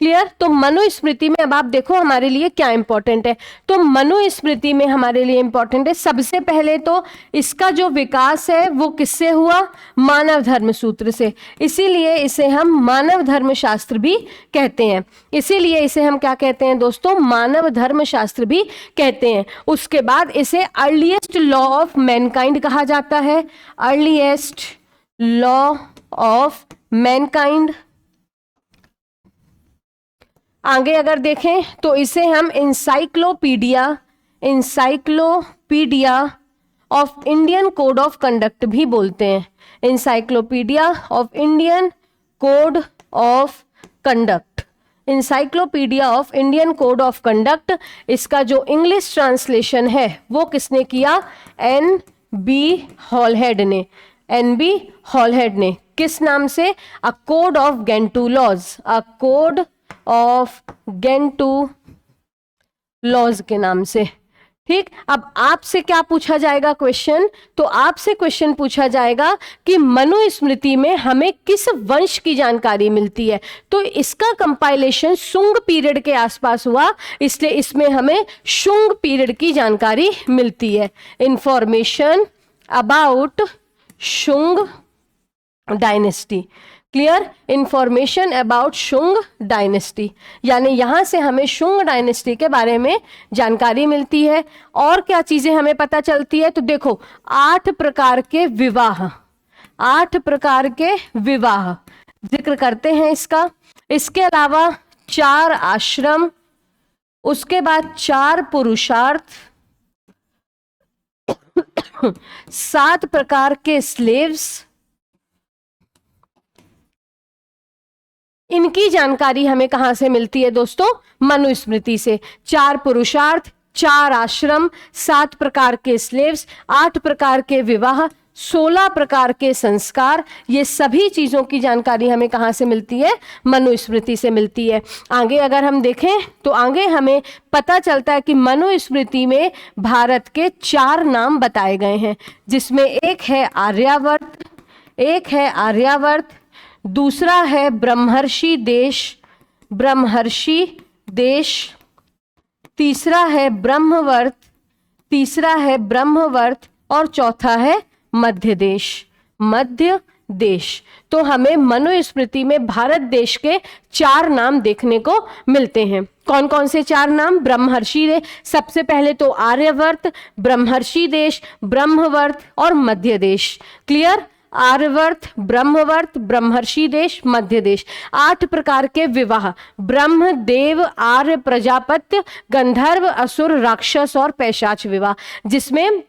क्लियर। तो मनुस्मृति में अब आप देखो हमारे लिए क्या इंपॉर्टेंट है। तो मनुस्मृति में हमारे लिए इंपॉर्टेंट है सबसे पहले तो इसका जो विकास है वो किससे हुआ? मानव धर्म सूत्र से। इसीलिए इसे हम मानव धर्म शास्त्र भी कहते हैं। इसीलिए इसे हम क्या कहते हैं दोस्तों? मानव धर्म शास्त्र भी कहते हैं। उसके बाद इसे अर्लीस्ट लॉ ऑफ मैनकाइंड कहा जाता है। Earliest law of Mankind. आगे अगर देखें तो इसे हम encyclopedia of Indian code of conduct भी बोलते हैं। Encyclopedia of Indian code of conduct. Encyclopedia of Indian code of conduct, इसका जो इंग्लिश ट्रांसलेशन है वो किसने किया? N.B. हॉलहेड ने। N.B. हॉलहेड ने किस नाम से? A code of Gentoo laws. A code of Gentoo laws के नाम से। ठीक। अब आपसे क्या पूछा जाएगा क्वेश्चन? तो आपसे क्वेश्चन पूछा जाएगा कि मनुस्मृति में हमें किस वंश की जानकारी मिलती है। तो इसका कंपाइलेशन शुंग पीरियड के आसपास हुआ, इसलिए इसमें हमें शुंग पीरियड की जानकारी मिलती है। Information about Shunga dynasty. Clear. Information about Shunga dynasty, यानी यहां से हमें शुंग डायनेस्टी के बारे में जानकारी मिलती है। और क्या चीजें हमें पता चलती है? तो देखो 8 प्रकार के विवाह, 8 प्रकार के विवाह जिक्र करते हैं इसका। इसके अलावा 4 आश्रम, उसके बाद 4 पुरुषार्थ, 7 प्रकार के स्लेव्स। इनकी जानकारी हमें कहां से मिलती है दोस्तों? मनुस्मृति से। 4 पुरुषार्थ, 4 आश्रम, 7 प्रकार के स्लेव्स, 8 प्रकार के विवाह, 16 प्रकार के संस्कार, ये सभी चीजों की जानकारी हमें कहां से मिलती है? मनुस्मृति से मिलती है। आगे अगर हम देखें तो आगे हमें पता चलता है कि मनुस्मृति में भारत के 4 नाम बताए गए हैं, जिसमें एक है आर्यावर्त, दूसरा है ब्रह्मर्षि देश, तीसरा है ब्रह्मवर्त और चौथा है मध्य देश। तो हमें मनुस्मृति में भारत देश के 4 नाम देखने को मिलते हैं। कौन कौन से 4 नाम? ब्रह्मर्षि देश, सबसे पहले तो आर्यवर्त, ब्रह्मर्षि देश, ब्रह्मवर्त और मध्य देश। क्लियर। आर्यवर्त, ब्रह्मवर्त, ब्रह्मर्षि देश, मध्य देश। 8 प्रकार के विवाह, ब्रह्म, देव, आर्य, प्रजापत्य, गंधर्व, असुर, राक्षस और पैशाच विवाह, जिसमें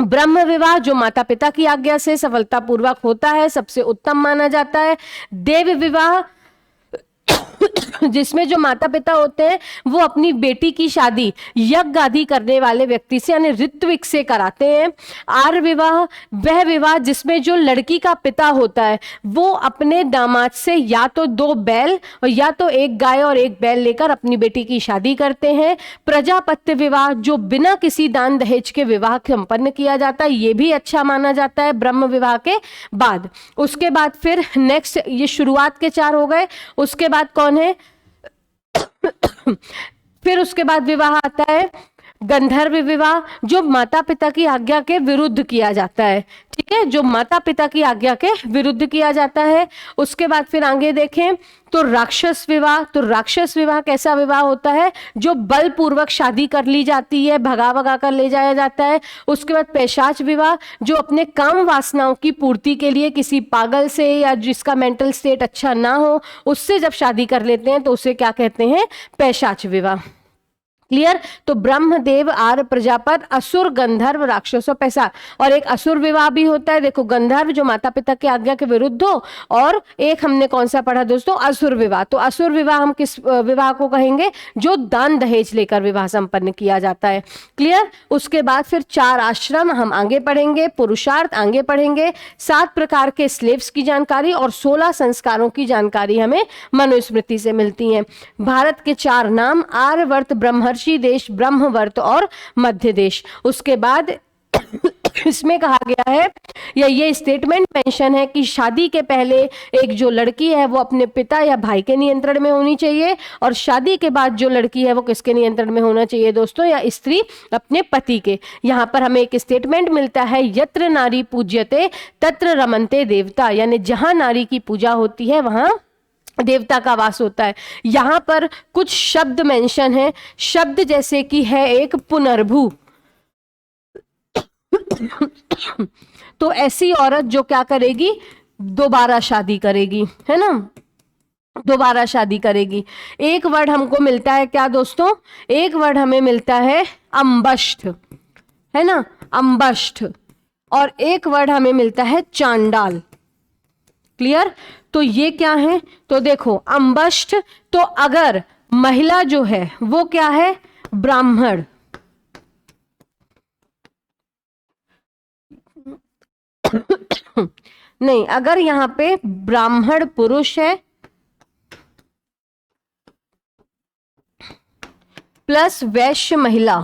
ब्रह्म विवाह जो माता पिता की आज्ञा से सफलतापूर्वक होता है, सबसे उत्तम माना जाता है। देव विवाह जिसमें जो माता पिता होते हैं वो अपनी बेटी की शादी यज्ञ आदि करने वाले व्यक्ति से यानी ऋत्विक से कराते हैं। आर्य विवाह वह विवाह जिसमें जो लड़की का पिता होता है वो अपने दामाद से या तो 2 बैल और या तो 1 गाय और 1 बैल लेकर अपनी बेटी की शादी करते हैं। प्रजापत्य विवाह जो बिना किसी दान दहेज के विवाह संपन्न किया जाता है, ये भी अच्छा माना जाता है ब्रह्म विवाह के बाद। उसके बाद फिर नेक्स्ट, ये शुरुआत के 4 हो गए। उसके बाद कौन है फिर उसके बाद विवाह आता है गंधर्व विवाह, जो माता पिता की आज्ञा के विरुद्ध किया जाता है। ठीक है, जो माता पिता की आज्ञा के विरुद्ध किया जाता है। उसके बाद फिर आगे देखें तो राक्षस विवाह। तो राक्षस विवाह कैसा विवाह होता है, जो बलपूर्वक शादी कर ली जाती है, भगा भगा कर ले जाया जाता है। उसके बाद पैशाच विवाह, जो अपने काम वासनाओं की पूर्ति के लिए किसी पागल से या जिसका मेंटल स्टेट अच्छा ना हो उससे जब शादी कर लेते हैं तो उसे क्या कहते हैं, पैशाच विवाह। क्लियर। तो ब्रह्मदेव, आर्य, प्रजापत, असुर, गंधर्व, राक्षस और पैशाच। और एक असुर विवाह भी होता है। देखो, गंधर्व जो माता पिता की आज्ञा के विरुद्ध हो, और एक हमने कौन सा पढ़ा दोस्तों, असुर विवाह। तो असुर विवाह हम किस विवाह को कहेंगे, जो दान दहेज लेकर विवाह संपन्न किया जाता है। क्लियर। उसके बाद फिर 4 आश्रम हम आगे पढ़ेंगे, पुरुषार्थ आगे पढ़ेंगे, 7 प्रकार के स्लेव्स की जानकारी और 16 संस्कारों की जानकारी हमें मनुस्मृति से मिलती है। भारत के 4 नाम, आर्यवर्त, ब्रह्मर्षि देश, ब्रह्मवर्त और मध्य देश। उसके बाद इसमें कहा गया है या ये स्टेटमेंट मेंशन है कि शादी के पहले एक जो लड़की है वो अपने पिता या भाई के नियंत्रण में होनी चाहिए, और शादी के बाद जो लड़की है वो किसके नियंत्रण में होना चाहिए दोस्तों, या स्त्री अपने पति के। यहाँ पर हमें एक स्टेटमेंट मिलता है, यत्र नारी पूज्यते तत्र रमन्ते देवता, यानी जहां नारी की पूजा होती है वहां देवता का वास होता है। यहां पर कुछ शब्द मेंशन है, शब्द जैसे कि है एक पुनर्भू। तो ऐसी औरत जो क्या करेगी, दोबारा शादी करेगी, है ना, दोबारा शादी करेगी। एक वर्ड हमको मिलता है क्या दोस्तों, एक वर्ड हमें मिलता है अम्बष्ठ, है ना, अम्बष्ठ। और एक वर्ड हमें मिलता है चांडाल। क्लियर। तो ये क्या है, तो देखो अम्बष्ठ, तो अगर महिला जो है वो क्या है, ब्राह्मण, नहीं, अगर यहां पे ब्राह्मण पुरुष है प्लस वैश्य महिला,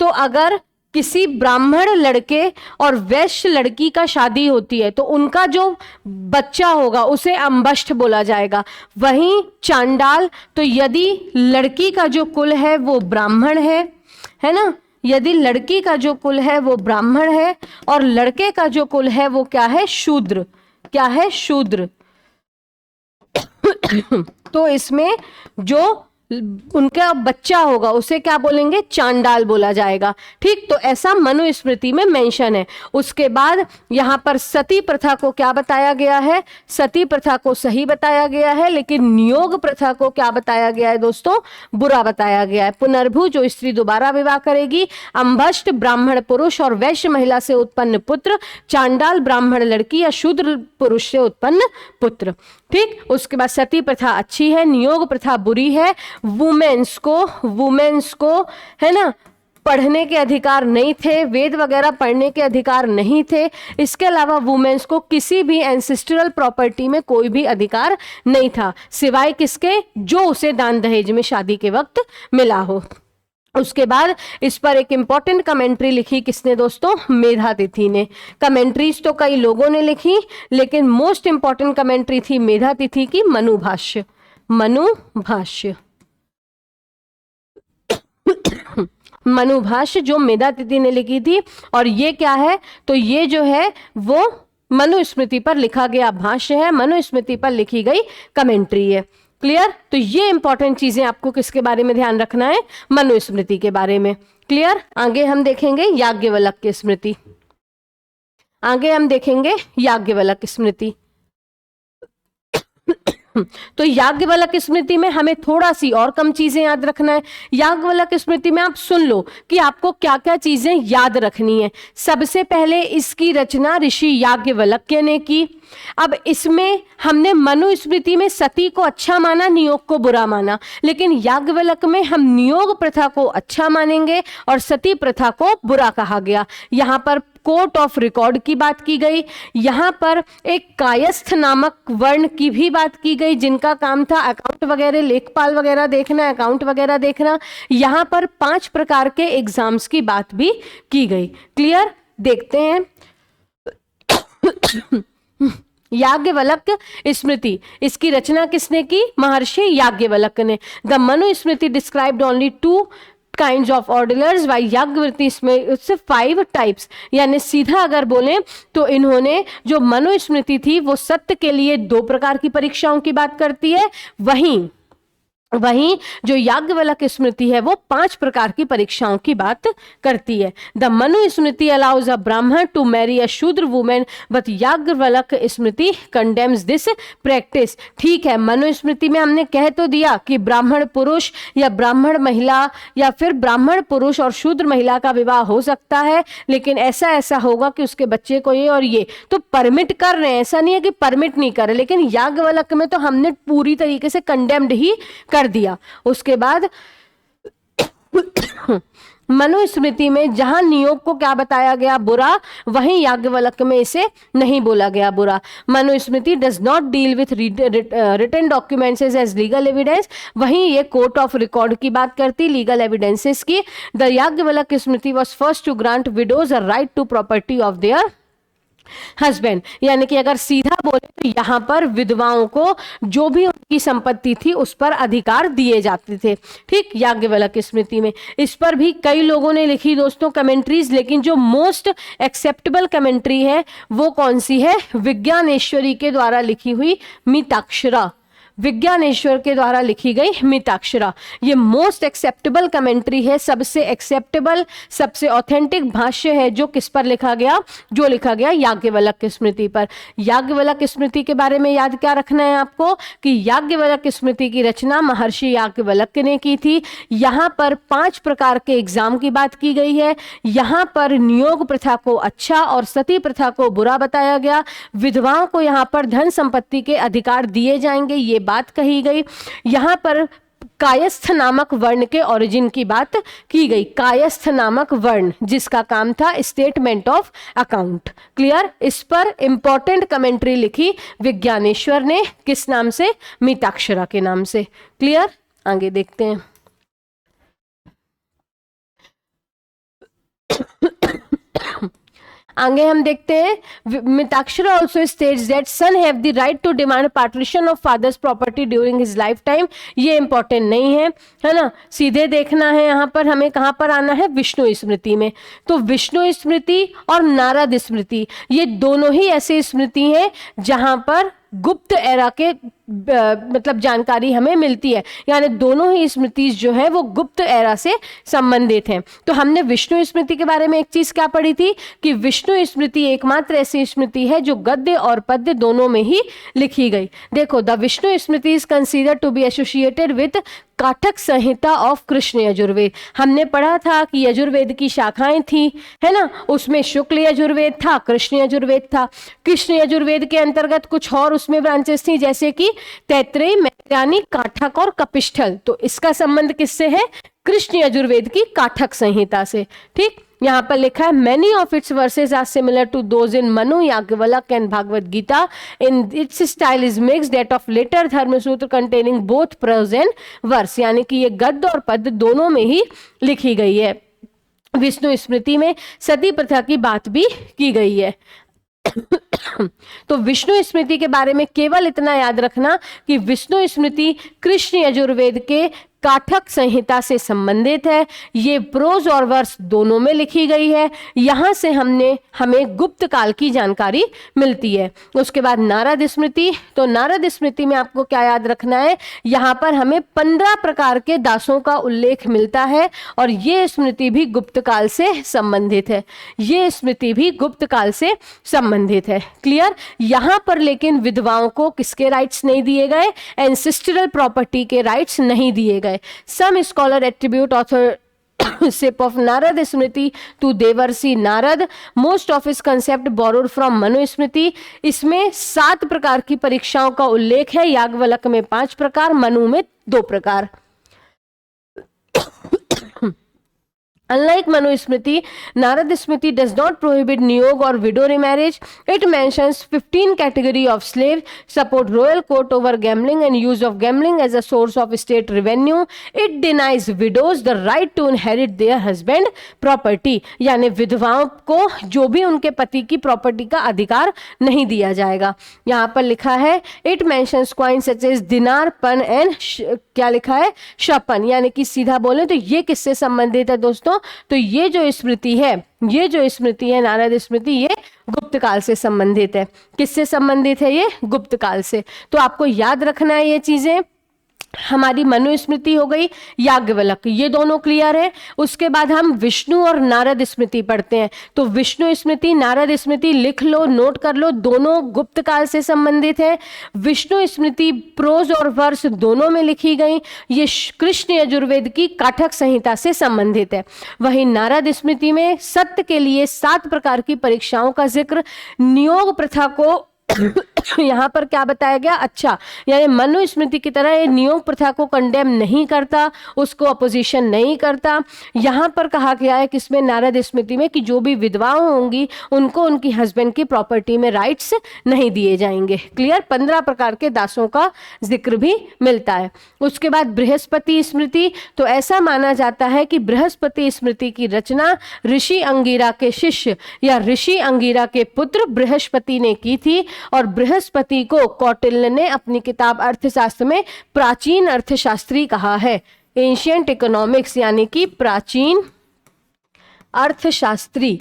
तो अगर किसी ब्राह्मण लड़के और वैश्य लड़की का शादी होती है तो उनका जो बच्चा होगा उसे अम्बष्ठ बोला जाएगा। वहीं चांडाल, तो यदि लड़की का जो कुल है वो ब्राह्मण है ना, यदि लड़की का जो कुल है वो ब्राह्मण है और लड़के का जो कुल है वो क्या है, शूद्र, क्या है, शूद्र। तो इसमें जो उनका बच्चा होगा उसे क्या बोलेंगे, चांडाल बोला जाएगा। ठीक, तो ऐसा मनुस्मृति में मेंशन है। उसके बाद यहाँ पर सती प्रथा को क्या बताया गया है, सती प्रथा को सही बताया गया है, लेकिन नियोग प्रथा को क्या बताया गया है दोस्तों, बुरा बताया गया है। पुनर्भू जो स्त्री दोबारा विवाह करेगी, अम्बष्ठ ब्राह्मण पुरुष और वैश्य महिला से उत्पन्न पुत्र, चांडाल ब्राह्मण लड़की या शूद्र पुरुष से उत्पन्न पुत्र। ठीक, उसके बाद सती प्रथा अच्छी है, नियोग प्रथा बुरी है। वुमेन्स को है ना पढ़ने के अधिकार नहीं थे, वेद वगैरह पढ़ने के अधिकार नहीं थे। इसके अलावा वुमेन्स को किसी भी एंसेस्ट्रल प्रॉपर्टी में कोई भी अधिकार नहीं था, सिवाय किसके, जो उसे दान दहेज में शादी के वक्त मिला हो। उसके बाद इस पर एक इंपॉर्टेंट कमेंट्री लिखी किसने दोस्तों, मेधातिथि ने। कमेंट्रीज तो कई लोगों ने लिखी, लेकिन मोस्ट इंपॉर्टेंट कमेंट्री थी मेधातिथि की, मनुभाष्य, मनुभाष्य। मनुभाष्य जो मेधातिथि ने लिखी थी, और ये क्या है, तो ये जो है वो मनुस्मृति पर लिखा गया भाष्य है, मनुस्मृति पर लिखी गई कमेंट्री है। क्लियर। तो ये इंपॉर्टेंट चीजें आपको किसके बारे में ध्यान रखना है, मनुस्मृति के बारे में। क्लियर। आगे हम देखेंगे याज्ञवल्क्य स्मृति, आगे हम देखेंगे याज्ञवल्क्य स्मृति। तो याज्ञवल्क्य स्मृति में हमें थोड़ा सी और कम चीजें याद रखना है। याज्ञवल्क्य स्मृति में आप सुन लो कि आपको क्या क्या चीजें याद रखनी है। सबसे पहले इसकी रचना ऋषि याज्ञवल्क्य ने की। अब इसमें हमने मनुस्मृति में सती को अच्छा माना, नियोग को बुरा माना, लेकिन याज्ञवल्क्य में हम नियोग प्रथा को अच्छा मानेंगे और सती प्रथा को बुरा कहा गया। यहाँ पर कोर्ट ऑफ रिकॉर्ड की बात की गई, यहाँ पर एक कायस्थ नामक वर्ण की भी बात की गई जिनका काम था अकाउंट वगैरह, लेखपाल वगैरह देखना, अकाउंट वगैरह देखना। यहाँ पर 5 प्रकार के एग्जाम्स की बात भी की गई। क्लियर? देखते हैं याज्ञवल्क्य स्मृति, इसकी रचना किसने की? महर्षि याज्ञवल्क्य ने। The Manu Smriti described only 2 kinds of orders, while Yajnavalkya इसमें सिर्फ 5 टाइप्स, यानी सीधा अगर बोले तो इन्होंने जो मनु स्मृति थी वो सत्य के लिए 2 प्रकार की परीक्षाओं की बात करती है, वहीं जो याज्ञवल्क्य स्मृति है वो 5 प्रकार की परीक्षाओं की बात करती है। The Manu Smriti allows a ब्राह्मण टू मैरी अ शूद्र women but Yajnavalkya Smriti condemns this practice. ठीक है, मनु स्मृति में हमने कह तो दिया कि ब्राह्मण पुरुष या ब्राह्मण महिला या फिर ब्राह्मण पुरुष और शूद्र महिला का विवाह हो सकता है, लेकिन ऐसा होगा कि उसके बच्चे को ये और ये तो परमिट कर रहे हैं, ऐसा नहीं है कि परमिट नहीं कर रहे, लेकिन याज्ञवल्क्य में तो हमने पूरी तरीके से कंडेम्ड ही कर दिया। उसके बाद मनुस्मृति में जहां नियोग को क्या बताया गया? बुरा, वहीं याज्ञवल्क्य में इसे नहीं बोला गया बुरा। Manusmriti does not deal with written documents as legal evidence, वहीं ये कोर्ट ऑफ रिकॉर्ड की बात करती, लीगल एविडेंसेस की। The Yajnavalkya Smriti was first to grant widows a right to property of their husband, यानी कि अगर सीधा बोले तो यहाँ पर विधवाओं को जो भी उनकी संपत्ति थी उस पर अधिकार दिए जाते थे। ठीक, याज्ञवल्क्य स्मृति में इस पर भी कई लोगों ने लिखी दोस्तों कमेंट्रीज, लेकिन जो मोस्ट एक्सेप्टेबल कमेंट्री है वो कौन सी है? विज्ञानेश्वरी के द्वारा लिखी हुई मिताक्षरा, विज्ञानेश्वर के द्वारा लिखी गई मिताक्षरा, ये मोस्ट एक्सेप्टेबल कमेंट्री है, सबसे एक्सेप्टेबल, सबसे ऑथेंटिक भाष्य है जो किस पर लिखा गया? जो लिखा गया याज्ञवल्क्य स्मृति पर। याज्ञवल्क्य स्मृति के बारे में याद क्या रखना है आपको कि याज्ञवल्क्य स्मृति की रचना महर्षि याज्ञवल्क्य ने की थी। यहाँ पर 5 प्रकार के एग्जाम की बात की गई है। यहाँ पर नियोग प्रथा को अच्छा और सती प्रथा को बुरा बताया गया। विधवाओं को यहाँ पर धन संपत्ति के अधिकार दिए जाएंगे, ये बात कही गई। यहाँ पर कायस्थ नामक वर्ण के ओरिजिन की बात की गई। कायस्थ नामक वर्ण जिसका काम था स्टेटमेंट ऑफ अकाउंट। क्लियर? इस पर इंपॉर्टेंट कमेंट्री लिखी विज्ञानेश्वर ने, किस नाम से? मिताक्षरा के नाम से। क्लियर? आगे देखते हैं। आगे हम देखते हैं Mitakshara also states that son have the right to demand partition of father's property during his lifetime. ये इंपॉर्टेंट नहीं है ना, सीधे देखना है यहाँ पर हमें कहाँ पर आना है? विष्णु स्मृति में। तो विष्णु स्मृति और नारद स्मृति ये दोनों ही ऐसे स्मृति हैं जहाँ पर गुप्त एरा के मतलब जानकारी हमें मिलती है, यानी दोनों ही स्मृति जो है वो गुप्त एरा से संबंधित हैं। तो हमने विष्णु स्मृति के बारे में एक चीज क्या पढ़ी थी कि विष्णु स्मृति एकमात्र ऐसी स्मृति है जो गद्य और पद्य दोनों में ही लिखी गई। देखो, the Vishnu Smriti is consider to be associated with Kathaka Samhita of Krishna Yajurveda. हमने पढ़ा था कि यजुर्वेद की शाखाएं थी, है ना, उसमें शुक्ल यजुर्वेद था, कृष्ण यजुर्वेद था। कृष्ण यजुर्वेद के अंतर्गत कुछ और उसमें ब्रांचेस थी जैसे कि तैत्रेय, मैत्रायणी, काठक और कपिष्ठल। तो इसका संबंध किससे है? कृष्ण यजुर्वेद की काठक संहिता से। ठीक, यहाँ पर लिखा है many of its verses are similar to those in Manu, Yajnavalkya and Bhagavat Gita. In its style is mixed that of later Dharmasutra containing both prose and verse, यानी कि ये गद्य और पद्य दोनों में ही लिखी गई है। विष्णु स्मृति में सती प्रथा की बात भी की गई है। तो विष्णु स्मृति के बारे में केवल इतना याद रखना कि विष्णु स्मृति कृष्ण यजुर्वेद के काठक संहिता से संबंधित है। ये प्रोज और वर्स दोनों में लिखी गई है। यहां से हमें गुप्त काल की जानकारी मिलती है। उसके बाद नारद स्मृति, तो नारद स्मृति में आपको क्या याद रखना है, यहां पर हमें 15 प्रकार के दासों का उल्लेख मिलता है और ये स्मृति भी गुप्त काल से संबंधित है। ये स्मृति भी गुप्त काल से संबंधित है। क्लियर। यहां पर लेकिन विधवाओं को किसके राइट्स नहीं दिए गए, एंसेस्ट्रल प्रॉपर्टी के राइट्स नहीं दिए गए। Some scholar attribute authorship of Narad Smriti to Devarsi Narad. Most of his concept borrowed from Manu Smriti. इसमें 7 प्रकार की परीक्षाओं का उल्लेख है। याज्ञवल्क्य में 5 प्रकार, मनु में 2 प्रकार। Unlike Manu Smriti, Narad Smriti does not prohibit niyog or widow remarriage. It mentions 15 category of slaves, support royal court over gambling and use of gambling as a source of state revenue. It denies widows the right to inherit their husband property. यानी विधवाओं को जो भी उनके पति की property का अधिकार नहीं दिया जाएगा। यहाँ पर लिखा है it mentions coins such as dinar, pan and क्या लिखा है, शपन। यानी कि सीधा बोले तो ये किससे संबंधित है दोस्तों, तो ये जो स्मृति है नारद स्मृति, ये गुप्त काल से संबंधित है। किससे संबंधित है, ये गुप्त काल से। तो आपको याद रखना है ये चीजें। हमारी मनु स्मृति हो गई, याज्ञवल्क्य, ये दोनों क्लियर है। उसके बाद हम विष्णु और नारद स्मृति पढ़ते हैं। तो विष्णु स्मृति, नारद स्मृति लिख लो, नोट कर लो, दोनों गुप्त काल से संबंधित है। विष्णु स्मृति प्रोज और वर्स दोनों में लिखी गई। ये कृष्ण यजुर्वेद की काठक संहिता से संबंधित है। वहीं नारद स्मृति में सत्य के लिए 7 प्रकार की परीक्षाओं का जिक्र, नियोग प्रथा को यहाँ पर क्या बताया गया, अच्छा, यानी मनु स्मृति की तरह ये नियोग प्रथा को कंडेम नहीं करता, उसको अपोजिशन नहीं करता। यहाँ पर कहा गया है किसमें, नारद स्मृति में, कि जो भी विधवाएं होंगी उनको उनकी हस्बैंड की प्रॉपर्टी में राइट्स नहीं दिए जाएंगे। क्लियर। 15 प्रकार के दासों का जिक्र भी मिलता है। उसके बाद बृहस्पति स्मृति, तो ऐसा माना जाता है कि बृहस्पति स्मृति की रचना ऋषि अंगिरा के शिष्य या ऋषि अंगिरा के पुत्र बृहस्पति ने की थी और बृहस्पति को कौटिल्य ने अपनी किताब अर्थशास्त्र में प्राचीन अर्थशास्त्री कहा है। एंशिएंट इकोनॉमिक्स यानी कि प्राचीन अर्थशास्त्री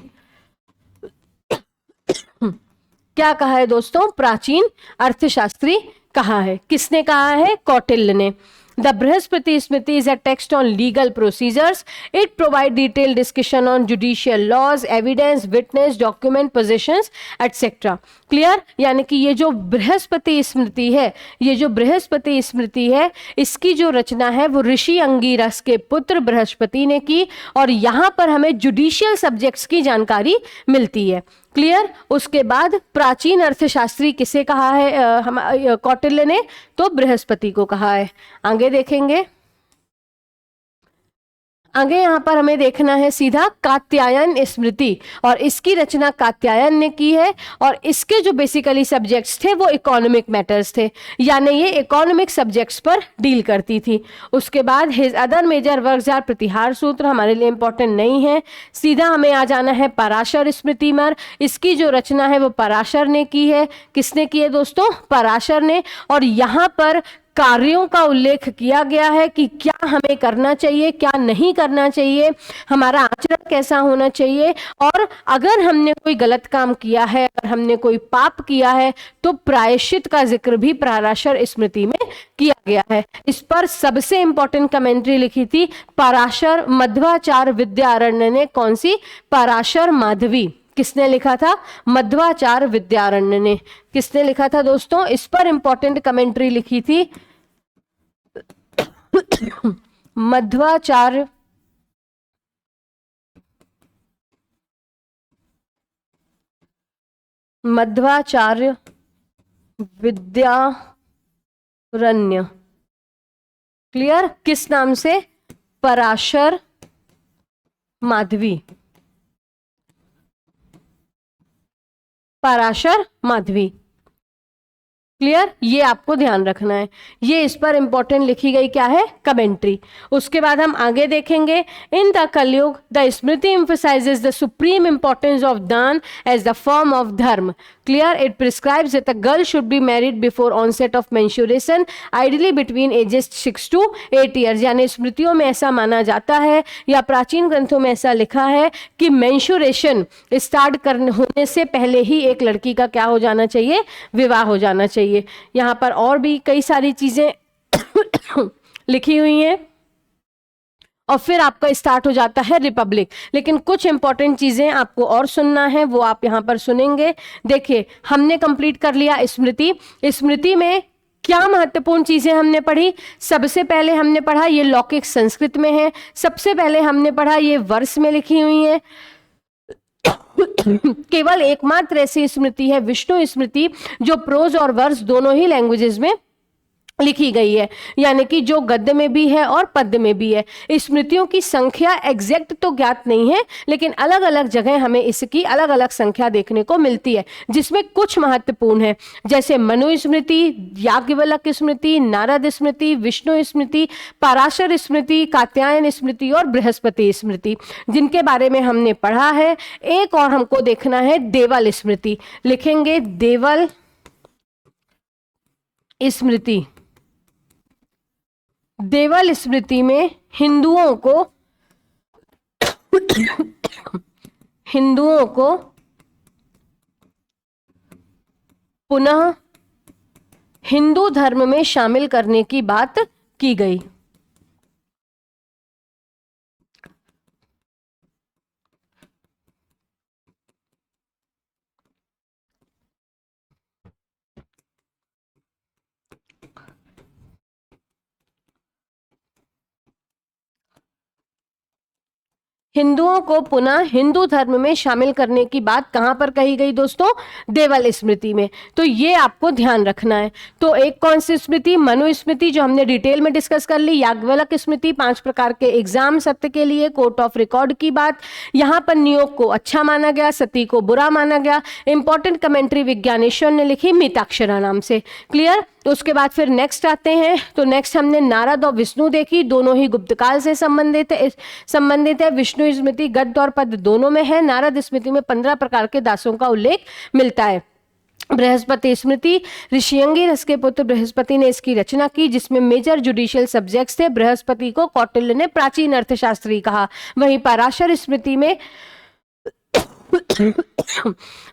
क्या कहा है दोस्तों, प्राचीन अर्थशास्त्री कहा है। किसने कहा है, कौटिल्य ने। The Brihaspati Smriti is a text on legal procedures. It provides detailed discussion on judicial laws, evidence, witness, document, possessions, etc. Clear? यानी कि ये जो बृहस्पति स्मृति है, इसकी जो रचना है वो ऋषि अंगिरस के पुत्र बृहस्पति ने की और यहाँ पर हमें जुडिशियल सब्जेक्ट्स की जानकारी मिलती है। क्लियर। उसके बाद प्राचीन अर्थशास्त्री किसे कहा है, हम कौटिल्य ने, तो बृहस्पति को कहा है। आगे देखेंगे, आगे यहाँ पर हमें देखना है सीधा कात्यायन स्मृति और इसकी रचना कात्यायन ने की है और इसके जो बेसिकली सब्जेक्ट्स थे वो इकोनॉमिक मैटर्स थे, यानी ये इकोनॉमिक सब्जेक्ट्स पर डील करती थी। उसके बाद his other major works are Pratihara Sutra, हमारे लिए इंपॉर्टेंट नहीं है। सीधा हमें आ जाना है पराशर स्मृति में। इसकी जो रचना है वो पराशर ने की है। किसने की है दोस्तों, पराशर ने। और यहाँ पर कार्यों का उल्लेख किया गया है कि क्या हमें करना चाहिए, क्या नहीं करना चाहिए, हमारा आचरण कैसा होना चाहिए और अगर हमने कोई गलत काम किया है, अगर हमने कोई पाप किया है तो प्रायश्चित का जिक्र भी पराशर स्मृति में किया गया है। इस पर सबसे इंपॉर्टेंट कमेंट्री लिखी थी पराशर मध्वाचार्य विद्यारण्य ने। कौन सी, पराशर माधवी। किसने लिखा था, मध्वाचार्य विद्यारण्य ने। किसने लिखा था दोस्तों, इस पर इंपॉर्टेंट कमेंट्री लिखी थी मध्वाचार्य विद्यारण्य। क्लियर। किस नाम से, पराशर माधवी। पराशर माधवी। क्लियर। ये आपको ध्यान रखना है, ये इस पर इंपॉर्टेंट लिखी गई क्या है, कमेंट्री। उसके बाद हम आगे देखेंगे, in the Kaliyuga the Smriti emphasises the supreme importance of dana as the form of dharma. Clear? It prescribes that a girl should be married before onset of menstruation, ideally between ages 6 to 8 years. यानी स्मृतियों में ऐसा माना जाता है या प्राचीन ग्रंथों में ऐसा लिखा है कि मेंस्ट्रुएशन स्टार्ट करने होने से पहले ही एक लड़की का क्या हो जाना चाहिए? विवाह हो जाना चाहिए। यहाँ पर और भी कई सारी चीजें लिखी हुई हैं और फिर आपका स्टार्ट हो जाता है रिपब्लिक। लेकिन कुछ इंपॉर्टेंट चीजें आपको और सुनना है, वो आप यहां पर सुनेंगे। देखिए, हमने कंप्लीट कर लिया स्मृति। स्मृति में क्या महत्वपूर्ण चीजें हमने पढ़ी? सबसे पहले हमने पढ़ा ये लौकिक संस्कृत में है, सबसे पहले हमने पढ़ा ये वर्ष में लिखी हुई है। केवल एकमात्र ऐसी स्मृति है विष्णु स्मृति जो प्रोज और वर्स दोनों ही लैंग्वेजेस में लिखी गई है, यानी कि जो गद्य में भी है और पद्य में भी है। स्मृतियों की संख्या एग्जैक्ट तो ज्ञात नहीं है, लेकिन अलग अलग जगह हमें इसकी अलग अलग संख्या देखने को मिलती है, जिसमें कुछ महत्वपूर्ण है, जैसे मनु स्मृति, याज्ञवल्क्य स्मृति, नारद स्मृति, विष्णु स्मृति, पराशर स्मृति, कात्यायन स्मृति और बृहस्पति स्मृति, जिनके बारे में हमने पढ़ा है। एक और हमको देखना है देवल स्मृति। लिखेंगे देवल स्मृति। देवल स्मृति में हिंदुओं को पुनः हिंदू धर्म में शामिल करने की बात की गई। हिंदुओं को पुनः हिंदू धर्म में शामिल करने की बात कहां पर कही गई दोस्तों? देवल स्मृति में। तो ये आपको ध्यान रखना है। तो एक कौन सी स्मृति? मनु स्मृति, जो हमने डिटेल में डिस्कस कर ली। याज्ञवल्क्य स्मृति, 5 प्रकार के एग्जाम सत्य के लिए, कोर्ट ऑफ रिकॉर्ड की बात। यहां पर नियोग को अच्छा माना गया, सती को बुरा माना गया। इंपॉर्टेंट कमेंट्री विज्ञानेश्वर ने लिखी मिताक्षरा नाम से। क्लियर? उसके बाद फिर नेक्स्ट आते हैं। तो नेक्स्ट हमने नारद और विष्णु देखी, दोनों ही गुप्त काल से संबंधित है। विष्णु स्मृति गद्य और पद्य दोनों में है। नारद स्मृति में 15 प्रकार के दासों का उल्लेख मिलता है। बृहस्पति स्मृति, ऋषियंगी रस के पुत्र बृहस्पति ने इसकी रचना की, जिसमें मेजर जुडिशियल सब्जेक्ट्स थे। बृहस्पति को कौटिल्य ने प्राचीन अर्थशास्त्री कहा। वहीं पराशर स्मृति में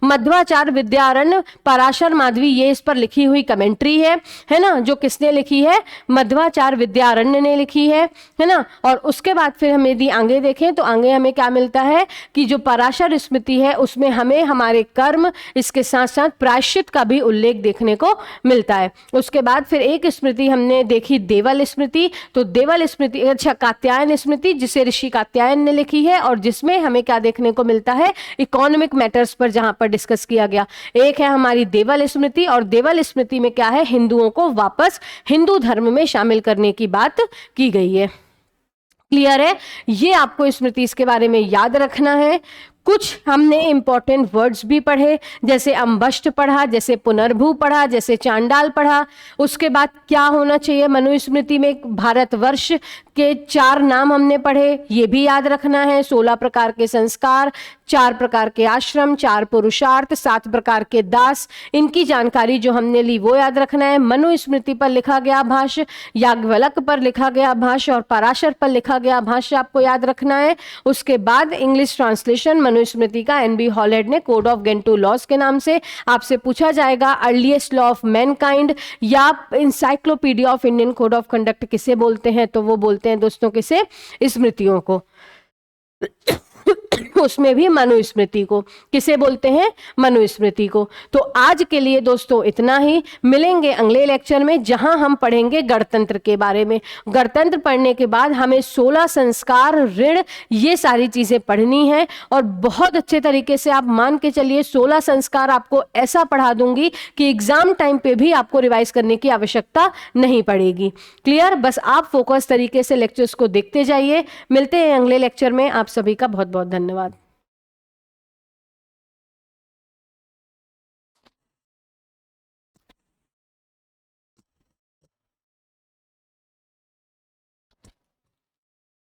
मध्वाचार्य, विद्यारण्य, पराशर, माधवी, ये इस पर लिखी हुई कमेंट्री है ना, जो किसने लिखी है? मध्वाचार्य विद्यारण्य ने लिखी है ना। और उसके बाद फिर हम यदि आगे देखें तो आगे हमें क्या मिलता है कि जो पराशर स्मृति है उसमें हमें हमारे कर्म, इसके साथ साथ प्रायश्चित का भी उल्लेख देखने को मिलता है। उसके बाद फिर एक स्मृति हमने देखी देवल स्मृति। तो देवल स्मृति, अच्छा, कात्यायन स्मृति, जिसे ऋषि कात्यायन ने लिखी है और जिसमें हमें क्या देखने को मिलता है? इकोनॉमिक मैटर्स पर जहां पर डिस्कस किया गया। एक है हमारी देवल स्मृति, और देवल स्मृति में क्या है? हिंदुओं को वापस हिंदू धर्म में शामिल करने की बात की गई है। क्लियर है? ये आपको स्मृति इसके बारे में याद रखना है। कुछ हमने इंपॉर्टेंट वर्ड्स भी पढ़े, जैसे अम्बष्ट पढ़ा, जैसे पुनर्भू पढ़ा, जैसे चांडाल पढ़ा। उसके बाद क्या होना चाहिए? मनुस्मृति में भारतवर्ष के 4 नाम हमने पढ़े, ये भी याद रखना है। 16 प्रकार के संस्कार, 4 प्रकार के आश्रम, 4 पुरुषार्थ, 7 प्रकार के दास, इनकी जानकारी जो हमने ली वो याद रखना है। मनुस्मृति पर लिखा गया भाष्य, याज्ञवल्क्य पर लिखा गया भाष्य और पराशर पर लिखा गया भाष्य आपको याद रखना है। उसके बाद इंग्लिश ट्रांसलेशन मनुस्मृति का एनबी हॉलहेड ने कोड ऑफ गेंटू लॉज के नाम से। आपसे पूछा जाएगा अर्लीस्ट लॉ ऑफ मैनकाइंड या encyclopedia of Indian code of conduct किसे बोलते हैं? तो वो बोलते हैं दोस्तों किसे? स्मृतियों को। उसमें भी मनुस्मृति को किसे बोलते हैं? मनुस्मृति को। तो आज के लिए दोस्तों इतना ही। मिलेंगे अगले लेक्चर में जहां हम पढ़ेंगे गणतंत्र के बारे में। गणतंत्र पढ़ने के बाद हमें 16 संस्कार, ऋण, ये सारी चीजें पढ़नी है और बहुत अच्छे तरीके से आप मान के चलिए 16 संस्कार आपको ऐसा पढ़ा दूंगी कि एग्जाम टाइम पे भी आपको रिवाइज करने की आवश्यकता नहीं पड़ेगी। क्लियर? बस आप फोकस तरीके से लेक्चर्स को देखते जाइए। मिलते हैं अगले लेक्चर में। आप सभी का बहुत बहुत धन्यवाद।